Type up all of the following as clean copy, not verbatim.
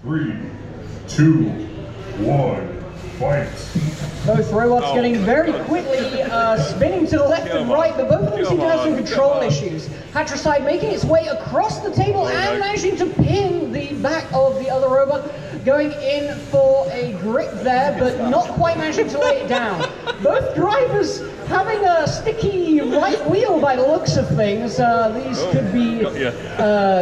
3, 2, 1, fight. Both robots getting very quickly spinning to the left and right, but both of them seem to have some control issues. Hatricide making its way across the table and managing to pin the back of the other robot, going in for a grip there, but not quite managing to lay it down. Both drivers having a sticky right wheel by the looks of things. These could be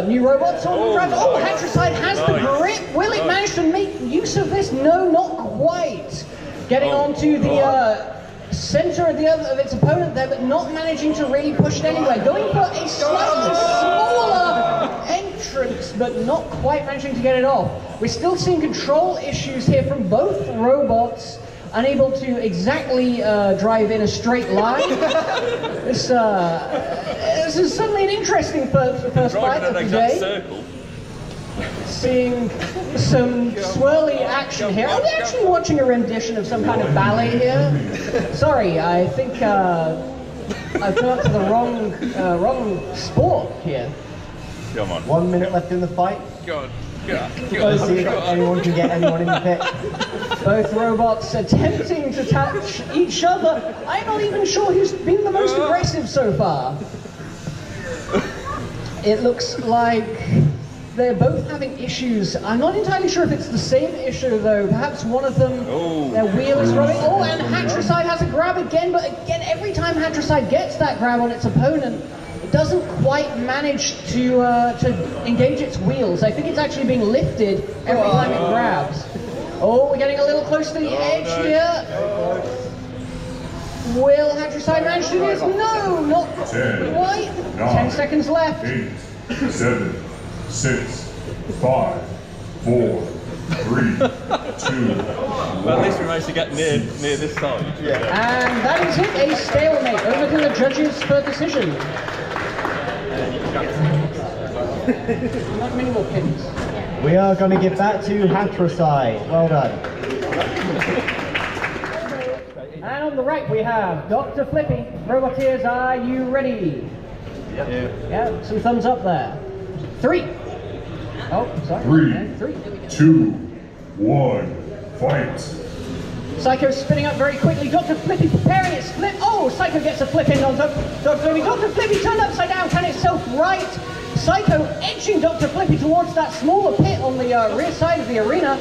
new robots on the driver. Oh, Hatricide has the grip. Will it manage to make use of this? No, not quite. Getting onto the center of its opponent there, but not managing to really push it anywhere. Going for a slightly smaller entrance, but not quite managing to get it off. We're still seeing control issues here from both robots, unable to exactly drive in a straight line. This is certainly an interesting first fight of the day. Seeing some swirly action here. Are we actually watching a rendition of some kind of ballet here? Sorry, I think I've gone to the wrong sport here. Come on. 1 minute left in the fight. God. Let's see if anyone can get anyone in the pit. Both robots attempting to touch each other. I'm not even sure who's been the most aggressive so far. It looks like they're both having issues. I'm not entirely sure if it's the same issue though. Perhaps one of them, their wheel is rubbing. Oh, and Hatricide has a grab again, but again, every time Hatricide gets that grab on its opponent, it doesn't quite manage to engage its wheels. I think it's actually being lifted every time it grabs. Oh, we're getting a little close to the edge here. Will Hatricide manage to do this? No, not quite. 10 seconds left. 8, 7, 6, 5, 4, 3, 2, 1. Well, at least we managed to get near this side. And that is it, a stalemate. Over to the judges for decision. Not many more pins. We are going to give that to Hatricide. Well done. And on the right we have Dr. Flippy. Roboteers, are you ready? Yeah, some thumbs up there. 3. Oh, sorry. 3, 2, 1, fight. Psycho spinning up very quickly. Dr. Flippy preparing its flip. Oh, Psycho gets a flip in on Dr. Flippy. Dr. Flippy turned upside down, can itself right. Psycho edging Dr. Flippy towards that smaller pit on the rear side of the arena.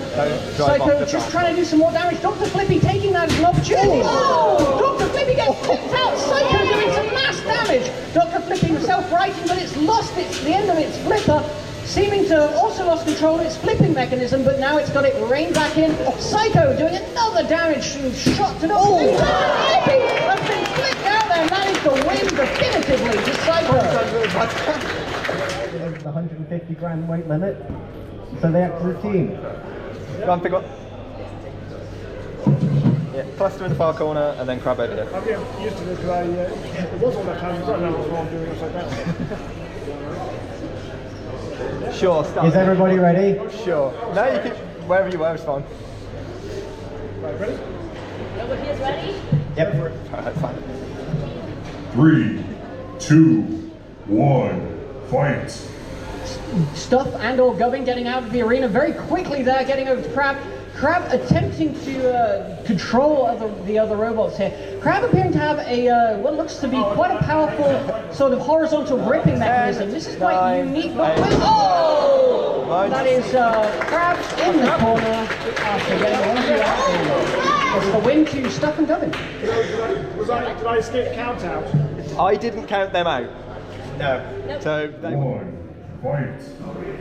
Psycho just trying to do some more damage. Dr. Flippy taking that as an opportunity. Oh! Dr. Flippy gets flipped out. Psycho doing some mass damage. Dr. Flippy himself righting, but it's lost the end of its flipper. Seeming to have also lost control of its flipping mechanism, but now it's got it reined back in. Psycho doing another damage shot to Dr. Flippy. Flippy has been flipped out there and managed to win definitively to Psycho. Over the 150 grand weight limit, so they act as a team. Go on, pick up. Yeah, cluster in the far corner and then crab over here. I'm getting used to this because it was all that time, but now it's all I'm doing upside down. Sure, start. Is everybody ready? Sure. No, you can, wherever you were, it's fine. Right, ready? Nobody is ready? Yep. Alright, fine. 3, 2, 1, fight. Stuff and or Gubbin getting out of the arena very quickly there, getting over to Crab. Crab attempting to control the other robots here. Crab appearing to have a what looks to be quite a powerful sort of horizontal gripping mechanism. This is quite unique. But that is Crab in the corner after getting one of the out. It's the win to Stuff and Gubbin. Did I skip count out? I didn't count them out. No. So they 1, fight.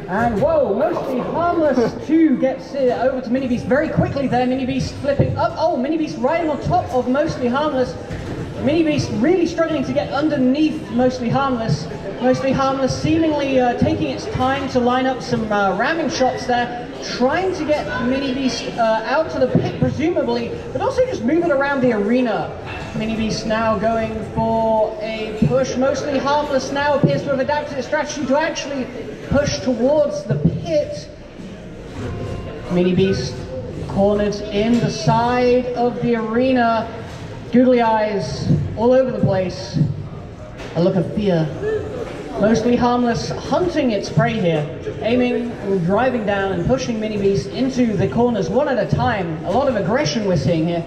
And whoa, Mostly Harmless 2 gets over to Mini Beast very quickly there. Mini Beast flipping up. Oh, Mini Beast riding on top of Mostly Harmless. Mini Beast really struggling to get underneath Mostly Harmless. Mostly Harmless seemingly taking its time to line up some ramming shots there. Trying to get Mini Beast out to the pit presumably, but also just move it around the arena. Mini Beast now going for a push. Mostly Harmless now appears to have adapted its strategy to actually push towards the pit. Mini Beast cornered in the side of the arena. Googly eyes all over the place. A look of fear Mostly Harmless hunting its prey here, aiming and driving down and pushing Mini Beast into the corners one at a time. A lot of aggression we're seeing here.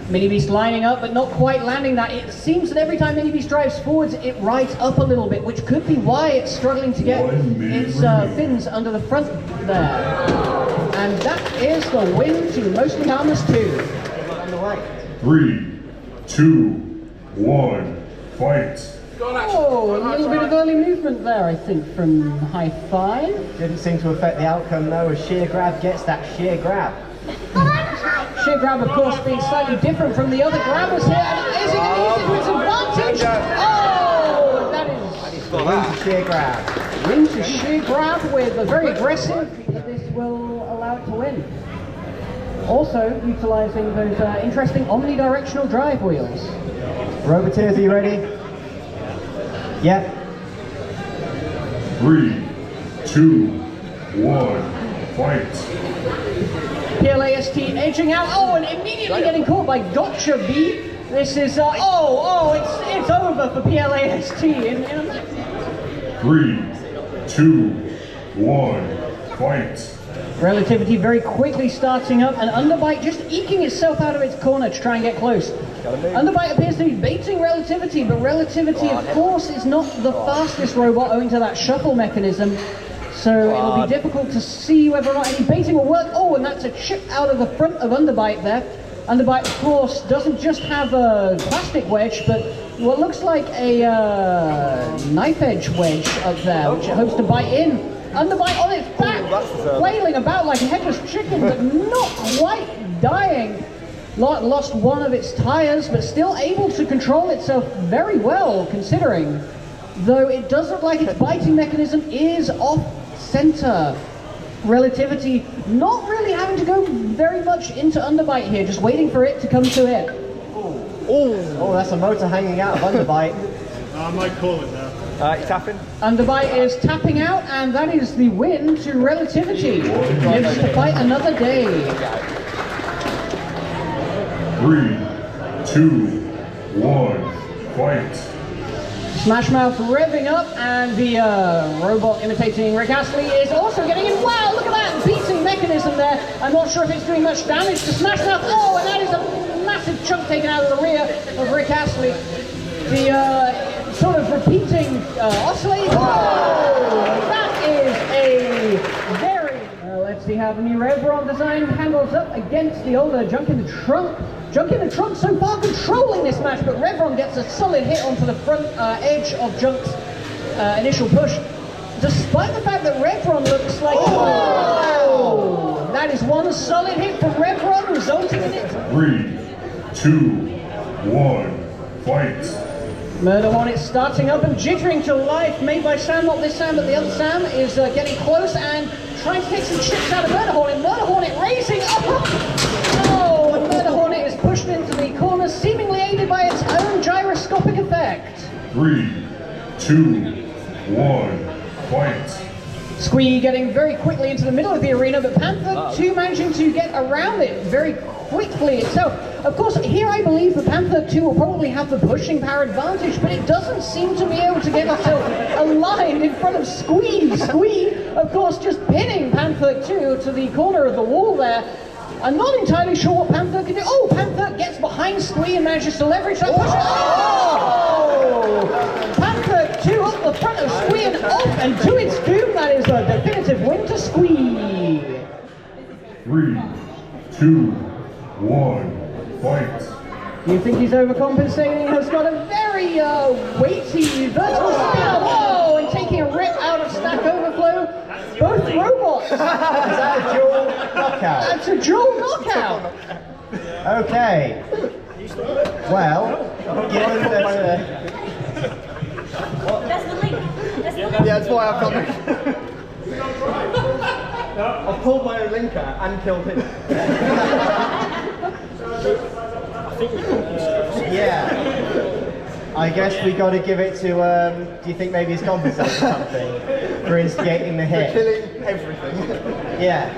Mini Beast lining up but not quite landing that. It seems that every time Mini Beast drives forwards it rides up a little bit, which could be why it's struggling to get its fins under the front there. And that is the win to Mostly Harmless 2. On the way. 3, 2, 1, fight. Oh, a little bit of early movement there, I think, from High Five. Didn't seem to affect the outcome though, as Sheer Grab gets that Sheer Grab. Sheer Grab, of course, being slightly different from the other grabbers here, and is he going to use it to its advantage? Oh, that is Win to Sheer Grab. win to Sheer Grab with a very aggressive, but this will allow it to win. Also, utilising those interesting omnidirectional drive wheels. Roboteers, are you ready? Yeah. 3, 2, 1, fight. PLAST edging out, oh, and immediately getting caught by Gotcha B. This is, it's over for PLAST in a minute. 3, 2, 1, fight. Relativity very quickly starting up, and Underbite just eking itself out of its corner to try and get close. Underbite appears to be baiting Relativity, but Relativity, of course, is not the fastest robot owing to that shuffle mechanism. So it'll be difficult to see whether or not any baiting will work. Oh, and that's a chip out of the front of Underbite there. Underbite, of course, doesn't just have a plastic wedge, but what looks like a knife edge wedge up there, which it hopes to bite in. Underbite on its back, flailing about like a headless chicken, but not quite dying. Lost one of its tires, but still able to control itself very well, considering. Though it does look like its biting mechanism is off center. Relativity not really having to go very much into Underbite here, just waiting for it to come to it. Oh, that's a motor hanging out of Underbite. I might call it now. You tapping? Underbite is tapping out, and that is the win to Relativity. Lives to fight another day. 3, 2, 1, fight. Smash Mouth revving up, and the robot imitating Rick Astley is also getting in. Wow, look at that beating mechanism there. I'm not sure if it's doing much damage to Smash Mouth. Oh, and that is a massive chunk taken out of the rear of Rick Astley. The sort of repeating oscillating. Oh, that is a very... let's see how the new Revron design handles up against the older Junk in the Trunk. Junk in the Trunk so far controlling this match, but Revron gets a solid hit onto the front edge of Junk's initial push. Despite the fact that Revron looks like... Oh! That is one solid hit from Revron, resulting in it. 3, 2, 1, fight. Murder Hornet starting up and jittering to life, made by Sam, not this Sam, but the other Sam, is getting close and trying to take some chips out of Murder Hornet. Murder Hornet racing up! Oh, and Murder Hornet is pushed into the corner, seemingly aided by its own gyroscopic effect. 3, 2, 1, fight. Squee getting very quickly into the middle of the arena, but Panther 2 managing to get around it very quickly itself. Of course, here I believe the Panther 2 will probably have the pushing power advantage, but it doesn't seem to be able to get itself aligned in front of Squee. Squee, of course, just pinning Panther 2 to the corner of the wall there. I'm not entirely sure what Panther can do. Oh, Panther gets behind Squee and manages to leverage that push. Oh! Panther 2 up the front of Squee and off, and to its doom, that is a definitive win to Squee. 3, 2, 1, fight. Do you think he's overcompensating? Has got a very weighty vertical spin. Whoa! And taking a rip out of Stack Overflow. Both robots. Is that a dual knockout? That's a dual knockout. Okay. Well, given that... That's the link. That's the link. Yeah, that's why I've done it. I've pulled my own linker and killed him. Yeah. I guess we got to give it to, do you think maybe he's compensated for something? For instigating the hit? Killing everything. Yeah.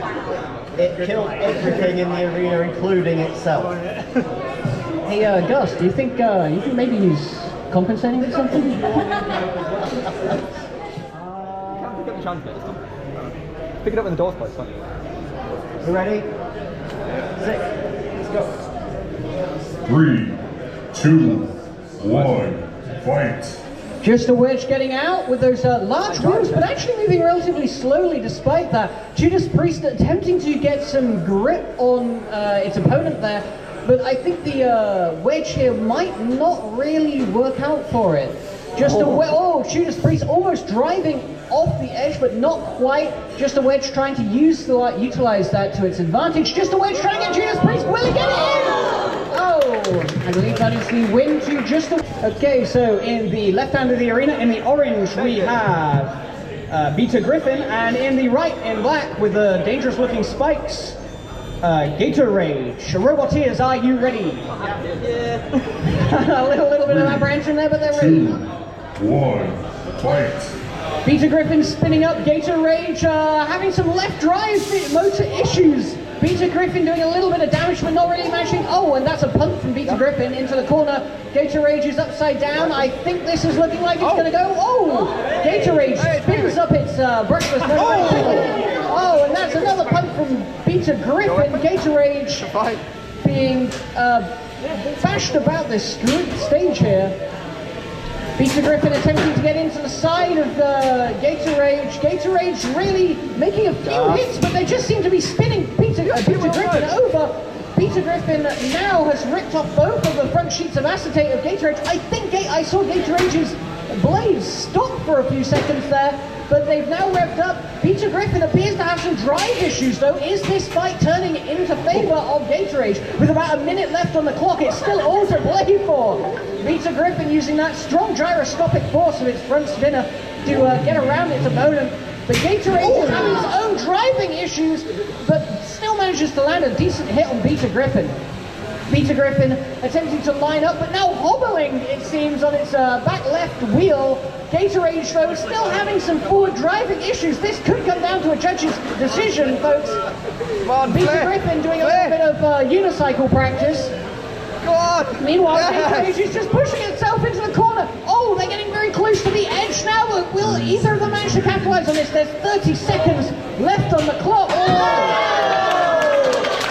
It killed everything in the arena, including itself. Hey, Gus, do you think maybe he's compensating for something? Can't pick up the chance bit, it's not. Pick it up when the door's closed, fine. You ready? 6. Let's go. 3, 2, 1, fight. Just a wedge getting out with those large wheels, but actually moving relatively slowly despite that. Judas Priest attempting to get some grip on its opponent there, but I think the wedge here might not really work out for it. Just a wedge. Oh, Judas Priest almost driving off the edge, but not quite. Just a wedge trying to utilize that to its advantage. Just a wedge trying to get Judas Priest. Will he get it in? Oh, I believe that is the win to just a... Okay, so in the left hand of the arena, in the orange, we have Beta Griffin, and in the right, in black, with the dangerous looking spikes, Gator Rage. Roboteers, are you ready? a little bit of apprehension there, but they're ready. 2, 1, fight. Beta Griffin spinning up, Gator Rage having some left drive motor issues. Beta Griffin doing a little bit of damage, but not really matching. Oh, and that's a punt from Beta Griffin into the corner. Gator Rage is upside down. I think this is looking like it's going to go. Oh, Gator Rage spins up its breakfast. Oh, and that's another punt from Beta Griffin. Gator Rage being bashed about this stage here. Beta Griffin attempting to get into the side of Gator Rage. Gator Rage really making a few hits, but they just seem to be spinning Beta Griffin over. Beta Griffin now has ripped off both of the front sheets of acetate of Gator Rage. I think I saw Gator Rage's blades stop for a few seconds there, but they've now revved up. Beta Griffin appears to have some drive issues though. Is this fight turning into favor of Gator Rage? With about a minute left on the clock, it's still all to play for. Beta Griffin using that strong gyroscopic force of its front spinner to get around its opponent. But Gator Rage is having his own driving issues, but still manages to land a decent hit on Beta Griffin. Beta Griffin attempting to line up, but now hobbling, it seems, on its back left wheel. Gator Rage, though, still having some forward driving issues. This could come down to a judge's decision, folks. Beta Griffin doing a little bit of unicycle practice. Go on! Meanwhile, Gator Rage is just pushing itself into the corner. Oh, they're getting very close to the edge now, but will either of them manage to capitalize on this? There's 30 seconds left on the clock. Oh!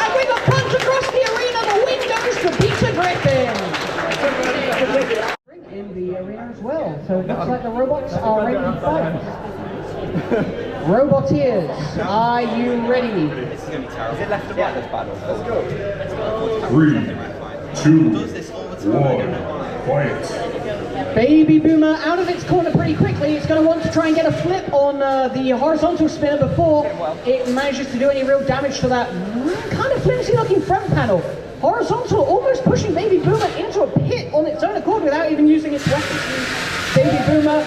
And with a punch across the arena, the win goes to Beta Griffin. In the arena as well, so it looks like the robots are ready to fight. Roboteers, are you ready? Is it left or right this battle? Let's go. 3, 2, 1, fight. Baby Boomer out of its corner pretty quickly. It's going to want to try and get a flip on the horizontal spinner before it manages to do any real damage to that kind of flimsy looking front panel. Horizontal almost pushing Baby Boomer into a pit on its own accord without even using its weapons. Baby Boomer.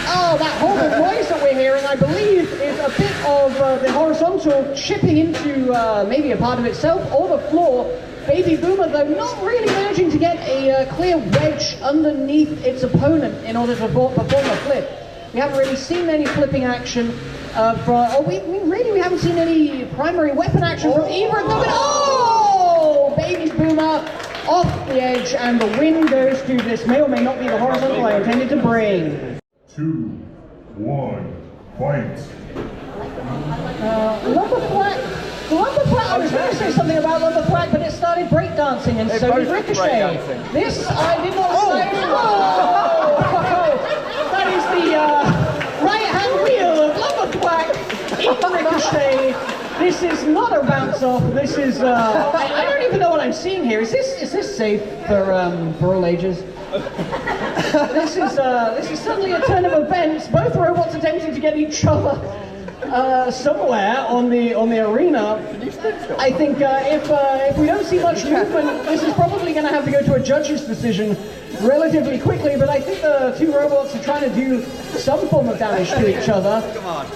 Oh, that horrible noise that we're hearing, I believe, is a bit of the horizontal chipping into maybe a part of itself or the floor. Baby Boomer, though, not really managing to get a clear wedge underneath its opponent in order to perform a flip. We haven't really seen any flipping action we haven't seen any primary weapon action from either of them. Oh! Baby Boomer off the edge, and the win goes to this. May or may not be the horizontal I intended to bring. 2, 1, fight. Lumberflack, I was going to say something about Lumberflack, but it started breakdancing, and so did Ricochet. This I did not say. Oh! That is the right-hand wheel of Lumberflack in Ricochet. This is not a bounce off. This is I don't even know what I'm seeing here. Is this safe for all ages? This is suddenly a turn of events. Both robots attempting to get each other somewhere on the arena. I think if we don't see much movement, this is probably going to have to go to a judge's decision relatively quickly. But I think the two robots are trying to do some form of damage to each other. Come on.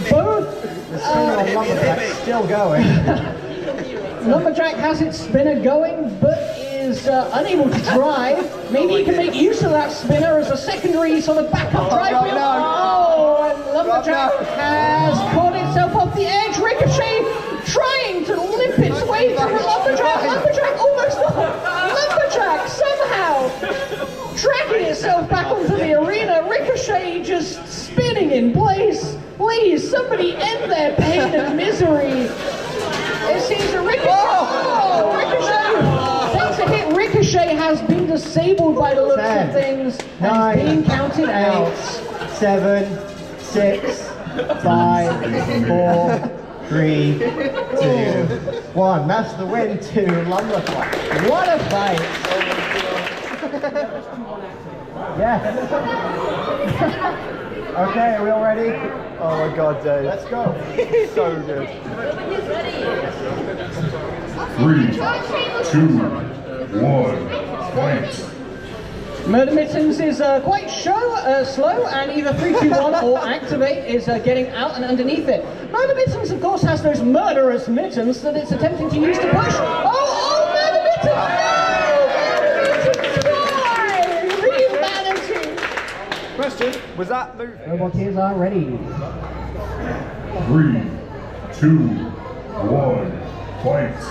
Both. The spinner on Lumberjack's still going. Lumberjack has its spinner going, but is unable to drive. Maybe he can make use of that spinner as a secondary sort of backup drive wheel. Oh, and Lumberjack has caught itself off the edge. Ricochet trying to limp its way through Lumberjack. Lumberjack almost not. Lumberjack somehow tracking himself back onto the arena. Ricochet just spinning in place. Please, somebody end their pain and misery. It seems that Ricochet takes a hit. Ricochet has been disabled by the looks of things and is being counted out. 7, 6, 5, 4, 3, 2, 1. That's the win to Lumberfly. What a fight. Yes. Okay, are we all ready? Oh my god, Dave. Let's go. So good. Nobody's ready. 3, 2, 1, fight. Murder Mittens is quite slow, and either 3, 2, 1 or activate is getting out and underneath it. Murder Mittens, of course, has those murderous mittens that it's attempting to use to push. Oh, Murder Mittens! No! Murder Mittens! Rehumanity! Question, was that move? Roboteers are ready. 3, 2, 1, fight.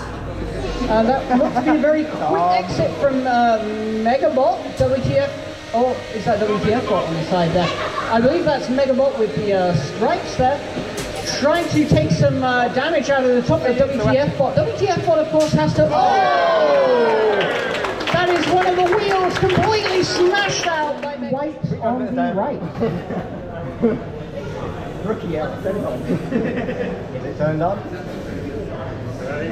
That looks to be a very quick exit from Megabot, WTF, or is that WTF bot on the side there? I believe that's Megabot with the stripes there, trying to take some damage out of the top of WTF bot. WTF bot, of course, has to... Oh! That is one of the wheels completely smashed out by White on the right. Rookie out. Is it turned on? There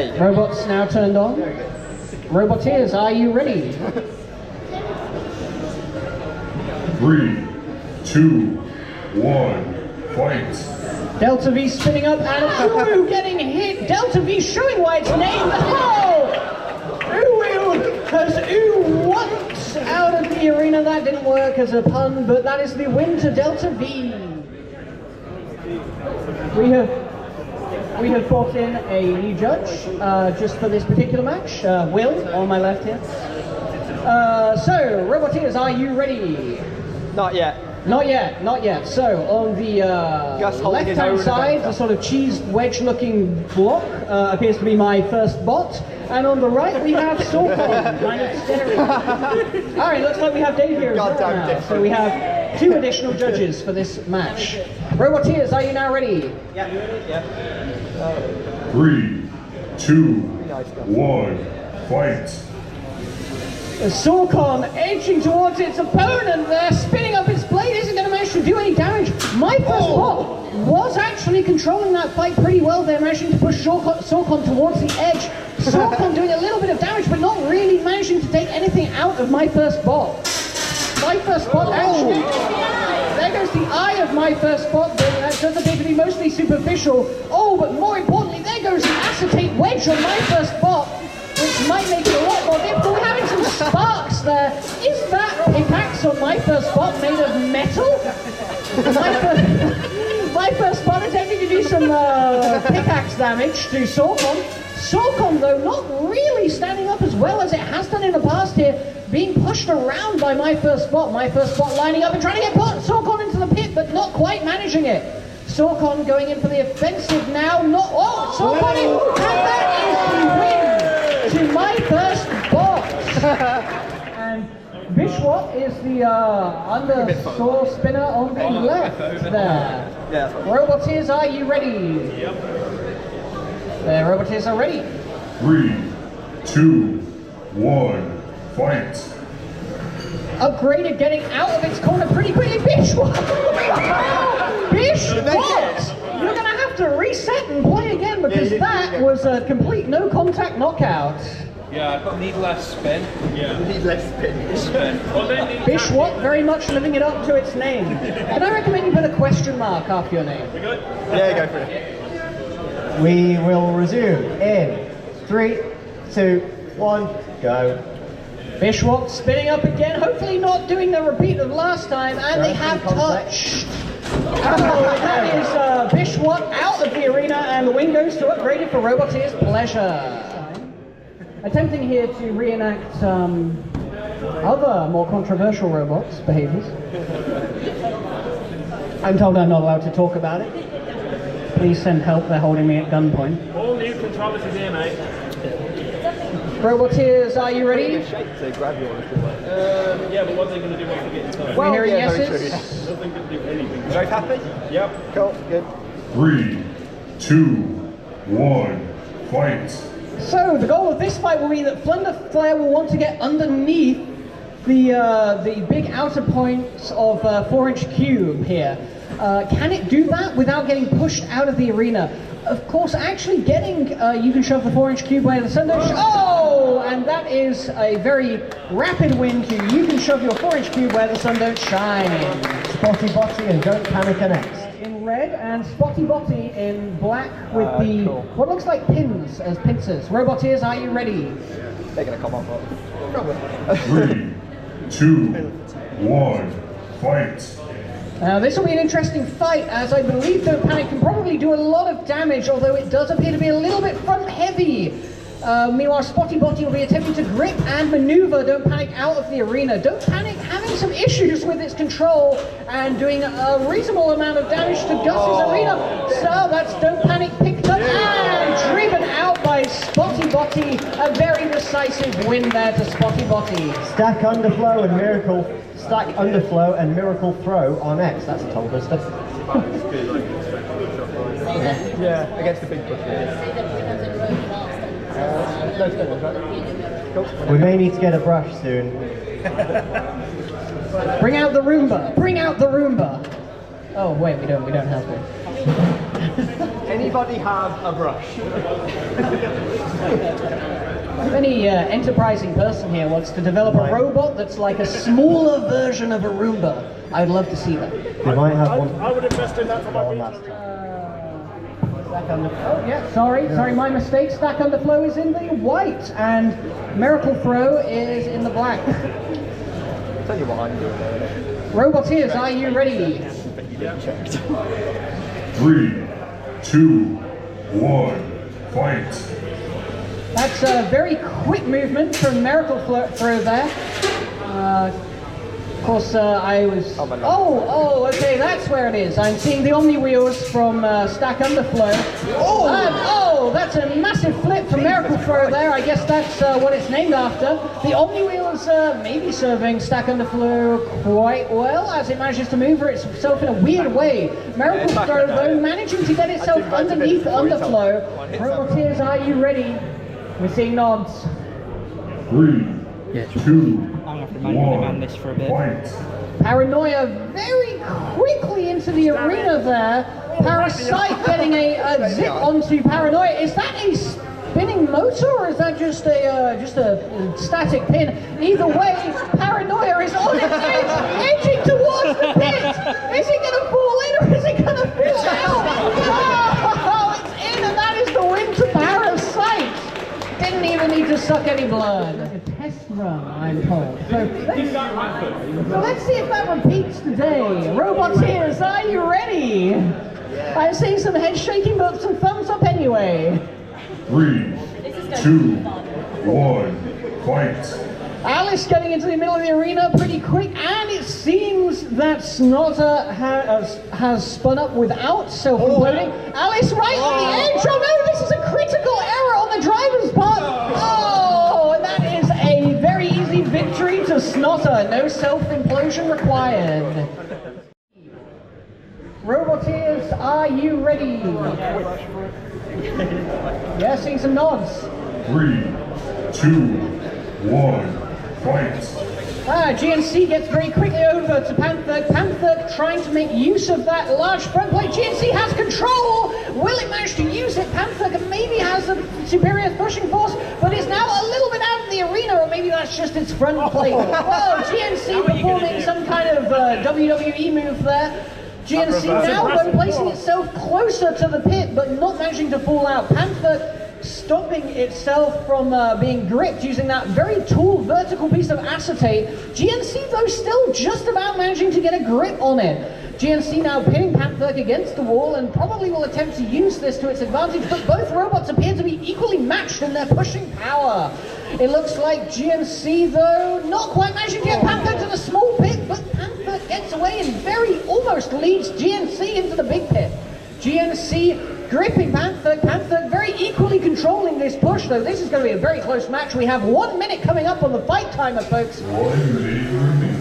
you go. Robots now turned on. Roboteers, are you ready? 3, 2, 1, fight. Delta V spinning up and Uwu getting hit. Delta V showing why it's named. Oh! Uwu has once out of the arena. That didn't work as a pun, but that is the win to Delta V. We have brought in a new judge just for this particular match. Will on my left here. So, Roboteers, are you ready? Not yet. Not yet, not yet. So, on the holding his left-hand own side, event. the sort of cheese wedge-looking block appears to be my first bot. And on the right, we have Sorcon, kind of staring. All right, looks like we have Dave here as well Goddamn now. different. So we have 2 additional judges for this match. Roboteers, are you now ready? 3, 2, 1, fight. Sorcon edging towards its opponent there, spinning up its blade, isn't going to manage to do any damage. My first bot was actually controlling that fight pretty well there, managing to push Sorcon towards the edge. Sorcon doing a little bit of damage, but not really managing to take anything out of my first bot. My first bot actually... There goes the eye of my first bot, but that does appear to be mostly superficial. Oh, but more importantly, there goes the acetate wedge on my first bot, which might make it a lot more difficult. We're having some sparks there. Is that pickaxe on my first bot made of metal? My first bot attempting to do some pickaxe damage to Sorcon. Sorcon, though, not really standing up as well as it has done in the past here, being pushed around by my first bot. My first bot lining up and trying to get Sorcon into the pit, but not quite managing it. Sorcon going in for the offensive now. Not... Oh, Sorcon in, and that is the win to my first bot. And Bishwat is the undersaw spinner on the left there. Yeah. Roboteers, are you ready? Yep. The Roboteers are ready. 3, 2, 1, fight. Upgraded, getting out of its corner pretty quickly. Bishwat! Bishwat! You're going to have to reset and play again because that was a complete no contact knockout. Yeah, I probably need less spin. Yeah. Need less spin. Spin. Well, then need Bishwat very much living it up to its name. Can I recommend you put a question mark after your name? Yeah, go for it. We will resume in 3, 2, 1, go. Bishwat spinning up again, hopefully not doing the repeat of last time, and they have touched. That is Bishwat out of the arena, and the win goes to Upgraded for Roboteers' pleasure. Attempting here to reenact other more controversial robots' behaviors. I'm told I'm not allowed to talk about it. Please send help, they're holding me at gunpoint. All new controllers is here, mate. Roboteers, are you ready? Good shape to grab you on the floor. Yeah, but what are they going to do once they get inside? We're hearing yeah, very yeses. true, I don't think they do anything. Both happy? Yep. Cool, good. 3, 2, 1, fight. So the goal of this fight will be that Flunder Flare will want to get underneath the big outer points of 4-inch cube here. Can it do that without getting pushed out of the arena? Of course, actually getting, you can shove the 4-inch cube where the sun don't Oh! And that is a very rapid win to you can shove your 4-inch cube where the sun don't shine. Spotty Botty and Don't Panic Annex. In red and Spotty Botty in black with the cool. what looks like pins as pincers. Roboteers, are you ready? They're going to come off. Probably. 3, 2, 1, fight. Now this will be an interesting fight, as I believe Don't Panic can probably do a lot of damage, although it does appear to be a little bit front heavy. Meanwhile, Spotty Botty will be attempting to grip and maneuver Don't Panic out of the arena. Don't Panic having some issues with its control and doing a reasonable amount of damage to Gus's arena. So that's Don't Panic picked up and driven out by Spotty Botty. A very decisive win there to Spotty Botty. Stack Underflow and Miracle Throw on X. That's a tongue twister. Yeah, against the big push. No stables, right? Cool. We may need to get a brush soon. Bring out the Roomba. Bring out the Roomba. Oh wait, we don't have one. Anybody have a brush? If any enterprising person here wants to develop a robot that's like a smaller version of a Roomba, I'd love to see that. We might have one. I would invest in that for my One pizza. last time. Stack Underflow. Oh yeah, sorry, my mistake. Stack Underflow is in the white and Miracle Throw is in the black. Tell you what I'm doing there. Roboteers, are you ready? 3, 2, 1, fight. That's a very quick movement from Miracle Throw there. Of course, I was... Oh my God. Oh, okay, that's where it is. I'm seeing the Omni Wheels from Stack Underflow. Oh, that's a massive flip from Miracle Throw there. I guess that's what it's named after. The Omni Wheels maybe serving Stack Underflow quite well as it manages to maneuver itself in a weird way. Miracle it's back Throw, in there. though, managing to get itself think that's a bit underneath before it's Underflow. on. Roboteers, are you ready? We're seeing nods. 3, 2, I'm gonna have to man this for a bit. fight. Paranoia very quickly into the arena there. Parasite getting a zip onto Paranoia. Is that a spinning motor or is that just a static pin? Either way, Paranoia is on its edge, edging towards the pit. Is it going to fall in or is it going to fall out? Oh, it's in and that is the win to Parasite. Didn't even need to suck any blood. A test run, I'm told. So let's see if that repeats today. Roboteers, are you ready? I'm seeing some head shaking, but some thumbs up anyway. 3, 2, 1, fight. Alice getting into the middle of the arena pretty quick, and it seems that Snotter has spun up without self-imploding. Alice right on the edge. Oh no, this is a critical error on the driver's part. Oh, and that is a very easy victory to Snotter. No self-implosion required. Roboteers, are you ready? Yeah, seeing some nods. 3, 2, 1, fight. GNC gets very quickly over to Panther. Panther trying to make use of that large front plate. GNC has control. Will it manage to use it? Panther maybe has a superior pushing force, but is now a little bit out of the arena, or maybe that's just its front plate. Whoa, GNC performing some kind of WWE move there. GNC now though placing itself closer to the pit, but not managing to fall out. Panther stopping itself from being gripped using that very tall vertical piece of acetate. GNC though still just about managing to get a grip on it. GNC now pinning Panther against the wall and probably will attempt to use this to its advantage, but both robots appear to be equally matched in their pushing power. It looks like GNC though not quite managing to get Panther to the small pit, but Panther gets away and very almost leads GNC into the big pit. GNC gripping Panther. Panther very equally controlling this push, though. This is going to be a very close match. We have 1 minute coming up on the fight timer, folks. 1 minute remaining.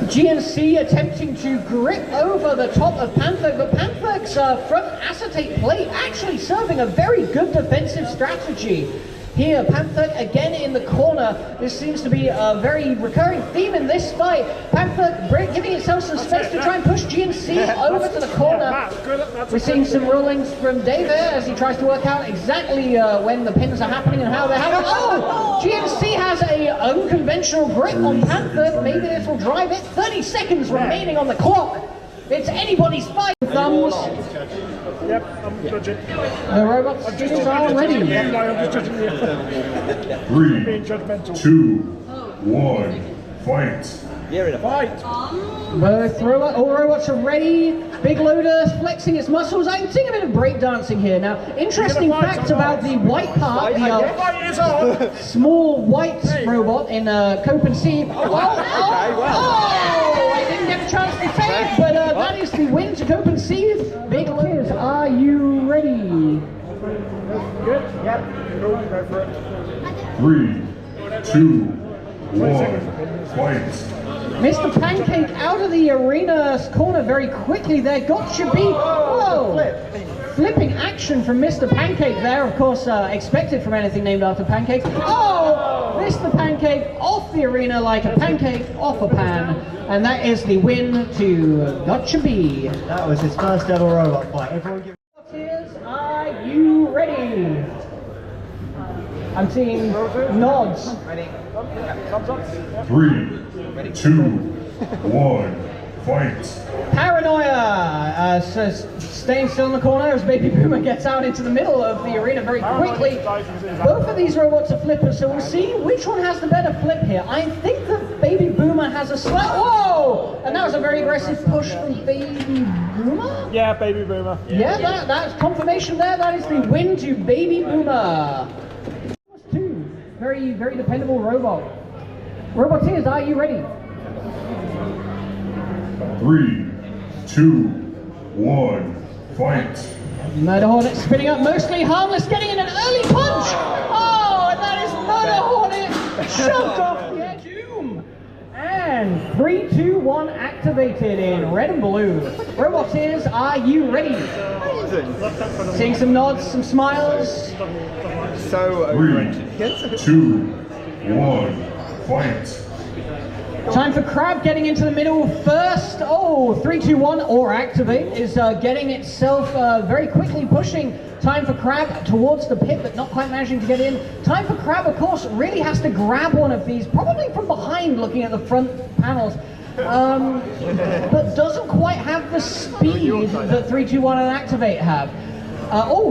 GNC attempting to grip over the top of Panther, but Panther's front acetate plate actually serving a very good defensive strategy. Here, Panther again in the corner. This seems to be a very recurring theme in this fight. Panther giving itself some space to try and push GNC over to the corner. We're seeing some rollings from David as he tries to work out exactly when the pins are happening and how they're happening. Oh! GNC has a unconventional grip on Panther. Maybe this will drive it. 30 seconds remaining on the clock. It's anybody's fight. Thumbs. Yep, I'm judging. The robots are ready. I'm just judging the 3, being judgmental. 2, 1, fight. Fight! All robots are ready. Big Loader flexing its muscles. I'm seeing a bit of breakdancing here. Now, interesting fact about the white part, Fight is on! small white robot in Cope and See. Oh, I didn't get a chance to say it, but that is the win to Cope and See. Big Loaders, are you ready? Good? Yep. Go for it. 3, 2, 1, fight. Mr. Pancake out of the arena's corner very quickly there. Gotcha B. Whoa! Flipping action from Mr. Pancake there, of course, expected from anything named after pancakes. Oh! Mr. Pancake off the arena like a pancake off a pan. And that is the win to Gotcha B. That was his first ever robot fight. Everyone give Are you ready? I'm seeing nods. 3, 2, 1, fight. Paranoia staying still in the corner as Baby Boomer gets out into the middle of the arena very quickly. Both of these robots are flippers, so we'll see which one has the better flip here. I think that Baby Boomer has a slight... Whoa! And that was a very aggressive push from Baby Boomer? Yeah, Baby Boomer. Yeah, that's confirmation there. That is the win to Baby Boomer. Two. Very, very dependable robot. Roboteers, are you ready? 3, 2, 1, fight. Murder Hornet spinning up, mostly harmless, getting in an early punch! Oh, and that is Murder Hornet shoved off the edge. Doom! And 3, 2, 1 activated in red and blue. Roboteers, are you ready? Seeing some nods, some smiles. So 3, 2, 1, fight. Time for Crab getting into the middle first. Oh, 3, 2, 1 or activate is getting itself very quickly pushing. Time for Crab towards the pit, but not quite managing to get in. Time for Crab, of course, really has to grab one of these, probably from behind looking at the front panels. But doesn't quite have the speed that 3, 2, 1 and activate have.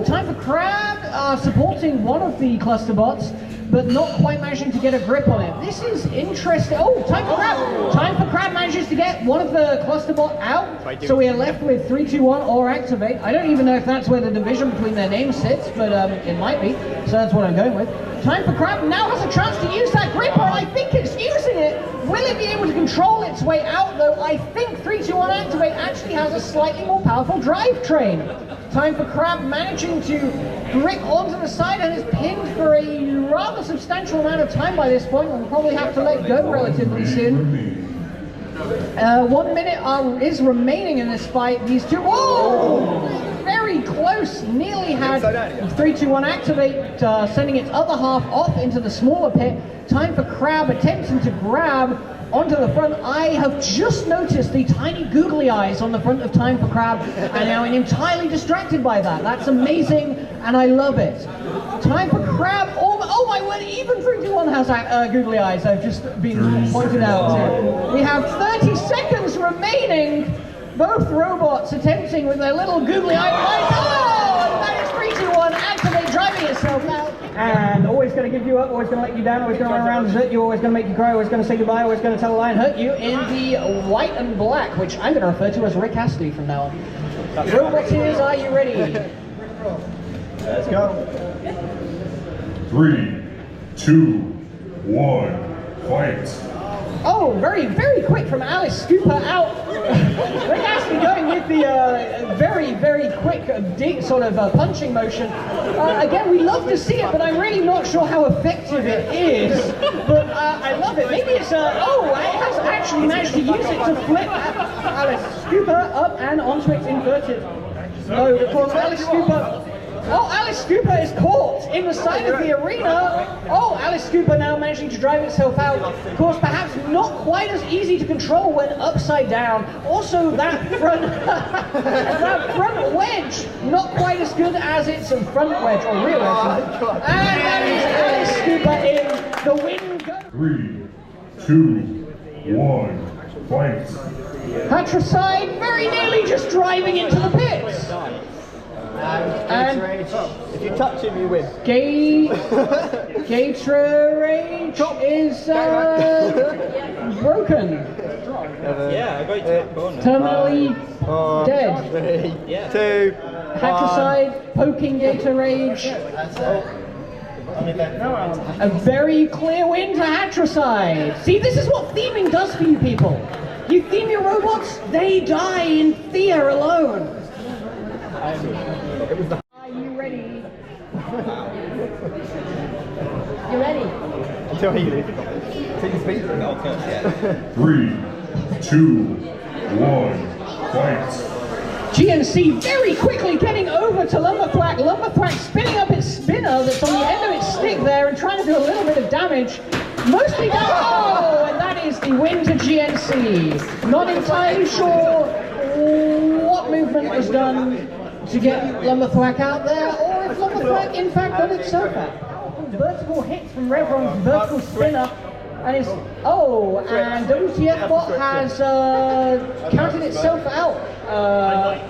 Time for Crab supporting one of the cluster bots, but not quite managing to get a grip on it. This is interesting. Oh, Time for Crab! Time for Crab manages to get one of the cluster bot out, so we are left with 3, 2, 1 or activate. I don't even know if that's where the division between their names sits, but it might be, so that's what I'm going with. Time for Crab now has a chance to use that gripper. I think it's using it. Will it be able to control its way out, though? I think 3, 2, 1 activate actually has a slightly more powerful drivetrain. Time for Crab managing to grip onto the side and is pinned for a rather substantial amount of time by this point. We'll probably have to let go relatively soon. 1 minute is remaining in this fight. These two, whoa! Very close, nearly had 3, 2, 1 activate, sending its other half off into the smaller pit. Time for Crab attempting to grab onto the front. I have just noticed the tiny googly eyes on the front of Time for Crab, and now I'm entirely distracted by that. That's amazing, and I love it. Time for Crab. Oh my word, even 3, 2, 1 has googly eyes. I've just been pointed out. We have 30 seconds remaining. Both robots attempting with their little googly eye lights. Oh, and that is 3, 2, 1. Activate, driving itself out. And always going to give you up, always going to let you down, always going to run around and hurt you, always going to make you cry, always going to say goodbye, always going to tell a lie and hurt you in the white and black, which I'm going to refer to as Rick Astley from now on. Roboteers, are you ready? Let's go. 3, 2, 1, fight. Oh, very, very quick from Alice Scooper out. Rick Astley going with the very, very quick sort of punching motion. Again, we love to see it, but I'm really not sure how effective it is. But I love it. Maybe it's, oh, it has actually managed to use it to flip Alice Scooper up and onto its inverted. No, of course, Alice Scooper. Oh, Alice Scooper is caught in the side of the arena. Oh, Alice Scooper now managing to drive itself out. Of course, perhaps not quite as easy to control when upside down. Also, that front, that front wedge, not quite as good as its front wedge or rear wedge. And that is Alice Scooper in the win. 3, 2, 1, fight. Patricide very nearly just driving into the pits. And if you touch him, you win. Gatorade is broken. Yeah, I got it. Terminally dead. 3, 2, Patricide poking Gatorade. A very clear win to Hatricide. See, this is what theming does for you people. You theme your robots, they die in fear alone. Are you ready? You ready? Until he leaves. 3, 2, 1, fight. GNC very quickly getting over to Lumberthwack. Lumberthwack spinning up its spinner that's on the end of its stick there and trying to do a little bit of damage. Mostly down. Oh, and that is the win to GNC. Not entirely sure what movement was done to get Lumberthwack out there, or if Lumberthwack in fact got itself out. Vertical hit from Revron's vertical spinner, and is and WTF bot has counted itself out,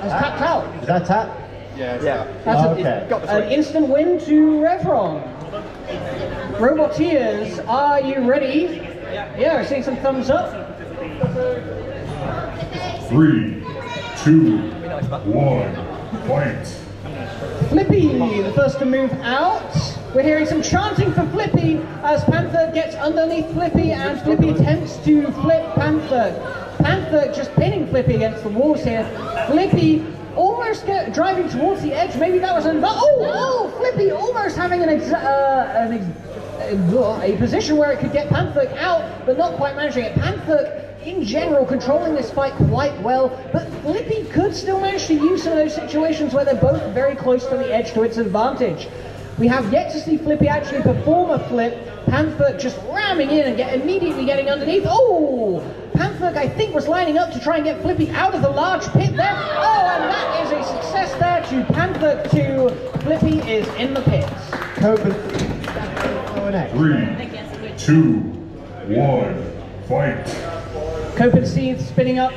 has tapped out. Is that tap? Yeah. That's an instant win to Revron. Roboteers, are you ready? Yeah, we're seeing some thumbs up. 3, 2, 1. Fight. Flippy, the first to move out. We're hearing some chanting for Flippy as Panther gets underneath Flippy and Flippy attempts to flip Panther. Panther just pinning Flippy against the walls here. Flippy almost driving towards the edge. Maybe that was Flippy almost having a position where it could get Panther out, but not quite managing it. Panther in general controlling this fight quite well, but Flippy could still manage to use some of those situations where they're both very close to the edge to its advantage. We have yet to see Flippy actually perform a flip. Panther just ramming in and immediately getting underneath. Oh! Panther, I think, was lining up to try and get Flippy out of the large pit there. Oh, and that is a success there to Panther to Flippy is in the pits. Copen. 3, 2, 1, fight. Copenhagen spinning up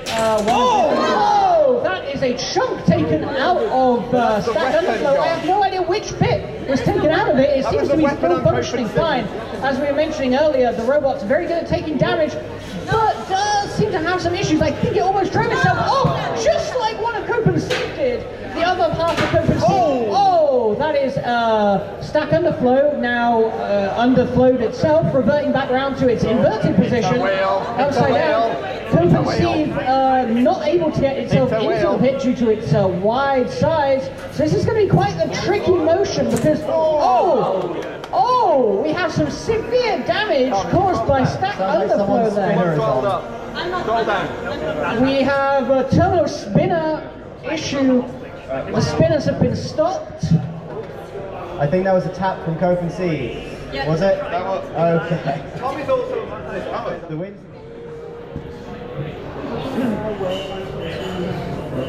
that is a chunk taken out of Stack Underflow. I have no idea which pit was taken out of it. It seems to be still functioning fine. As we were mentioning earlier, the robot's very good at taking damage, but does seem to have some issues. I think it almost drove itself off, just like one of Copenhagen did. The other half of Copenhagen. Oh, that is Stack Underflow, now underflowed itself, reverting back around to its inverted position, upside down. Copenhagen not able to get itself into the pit due to its wide size. So this is going to be quite the tricky motion because, we have some severe damage caused by Stack Underflow there. Scroll down. We have a terminal spinner issue. The spinners have been stopped. I think that was a tap from Copenhagen. Yeah. Was it? That was. Okay. Tommy's also. The win.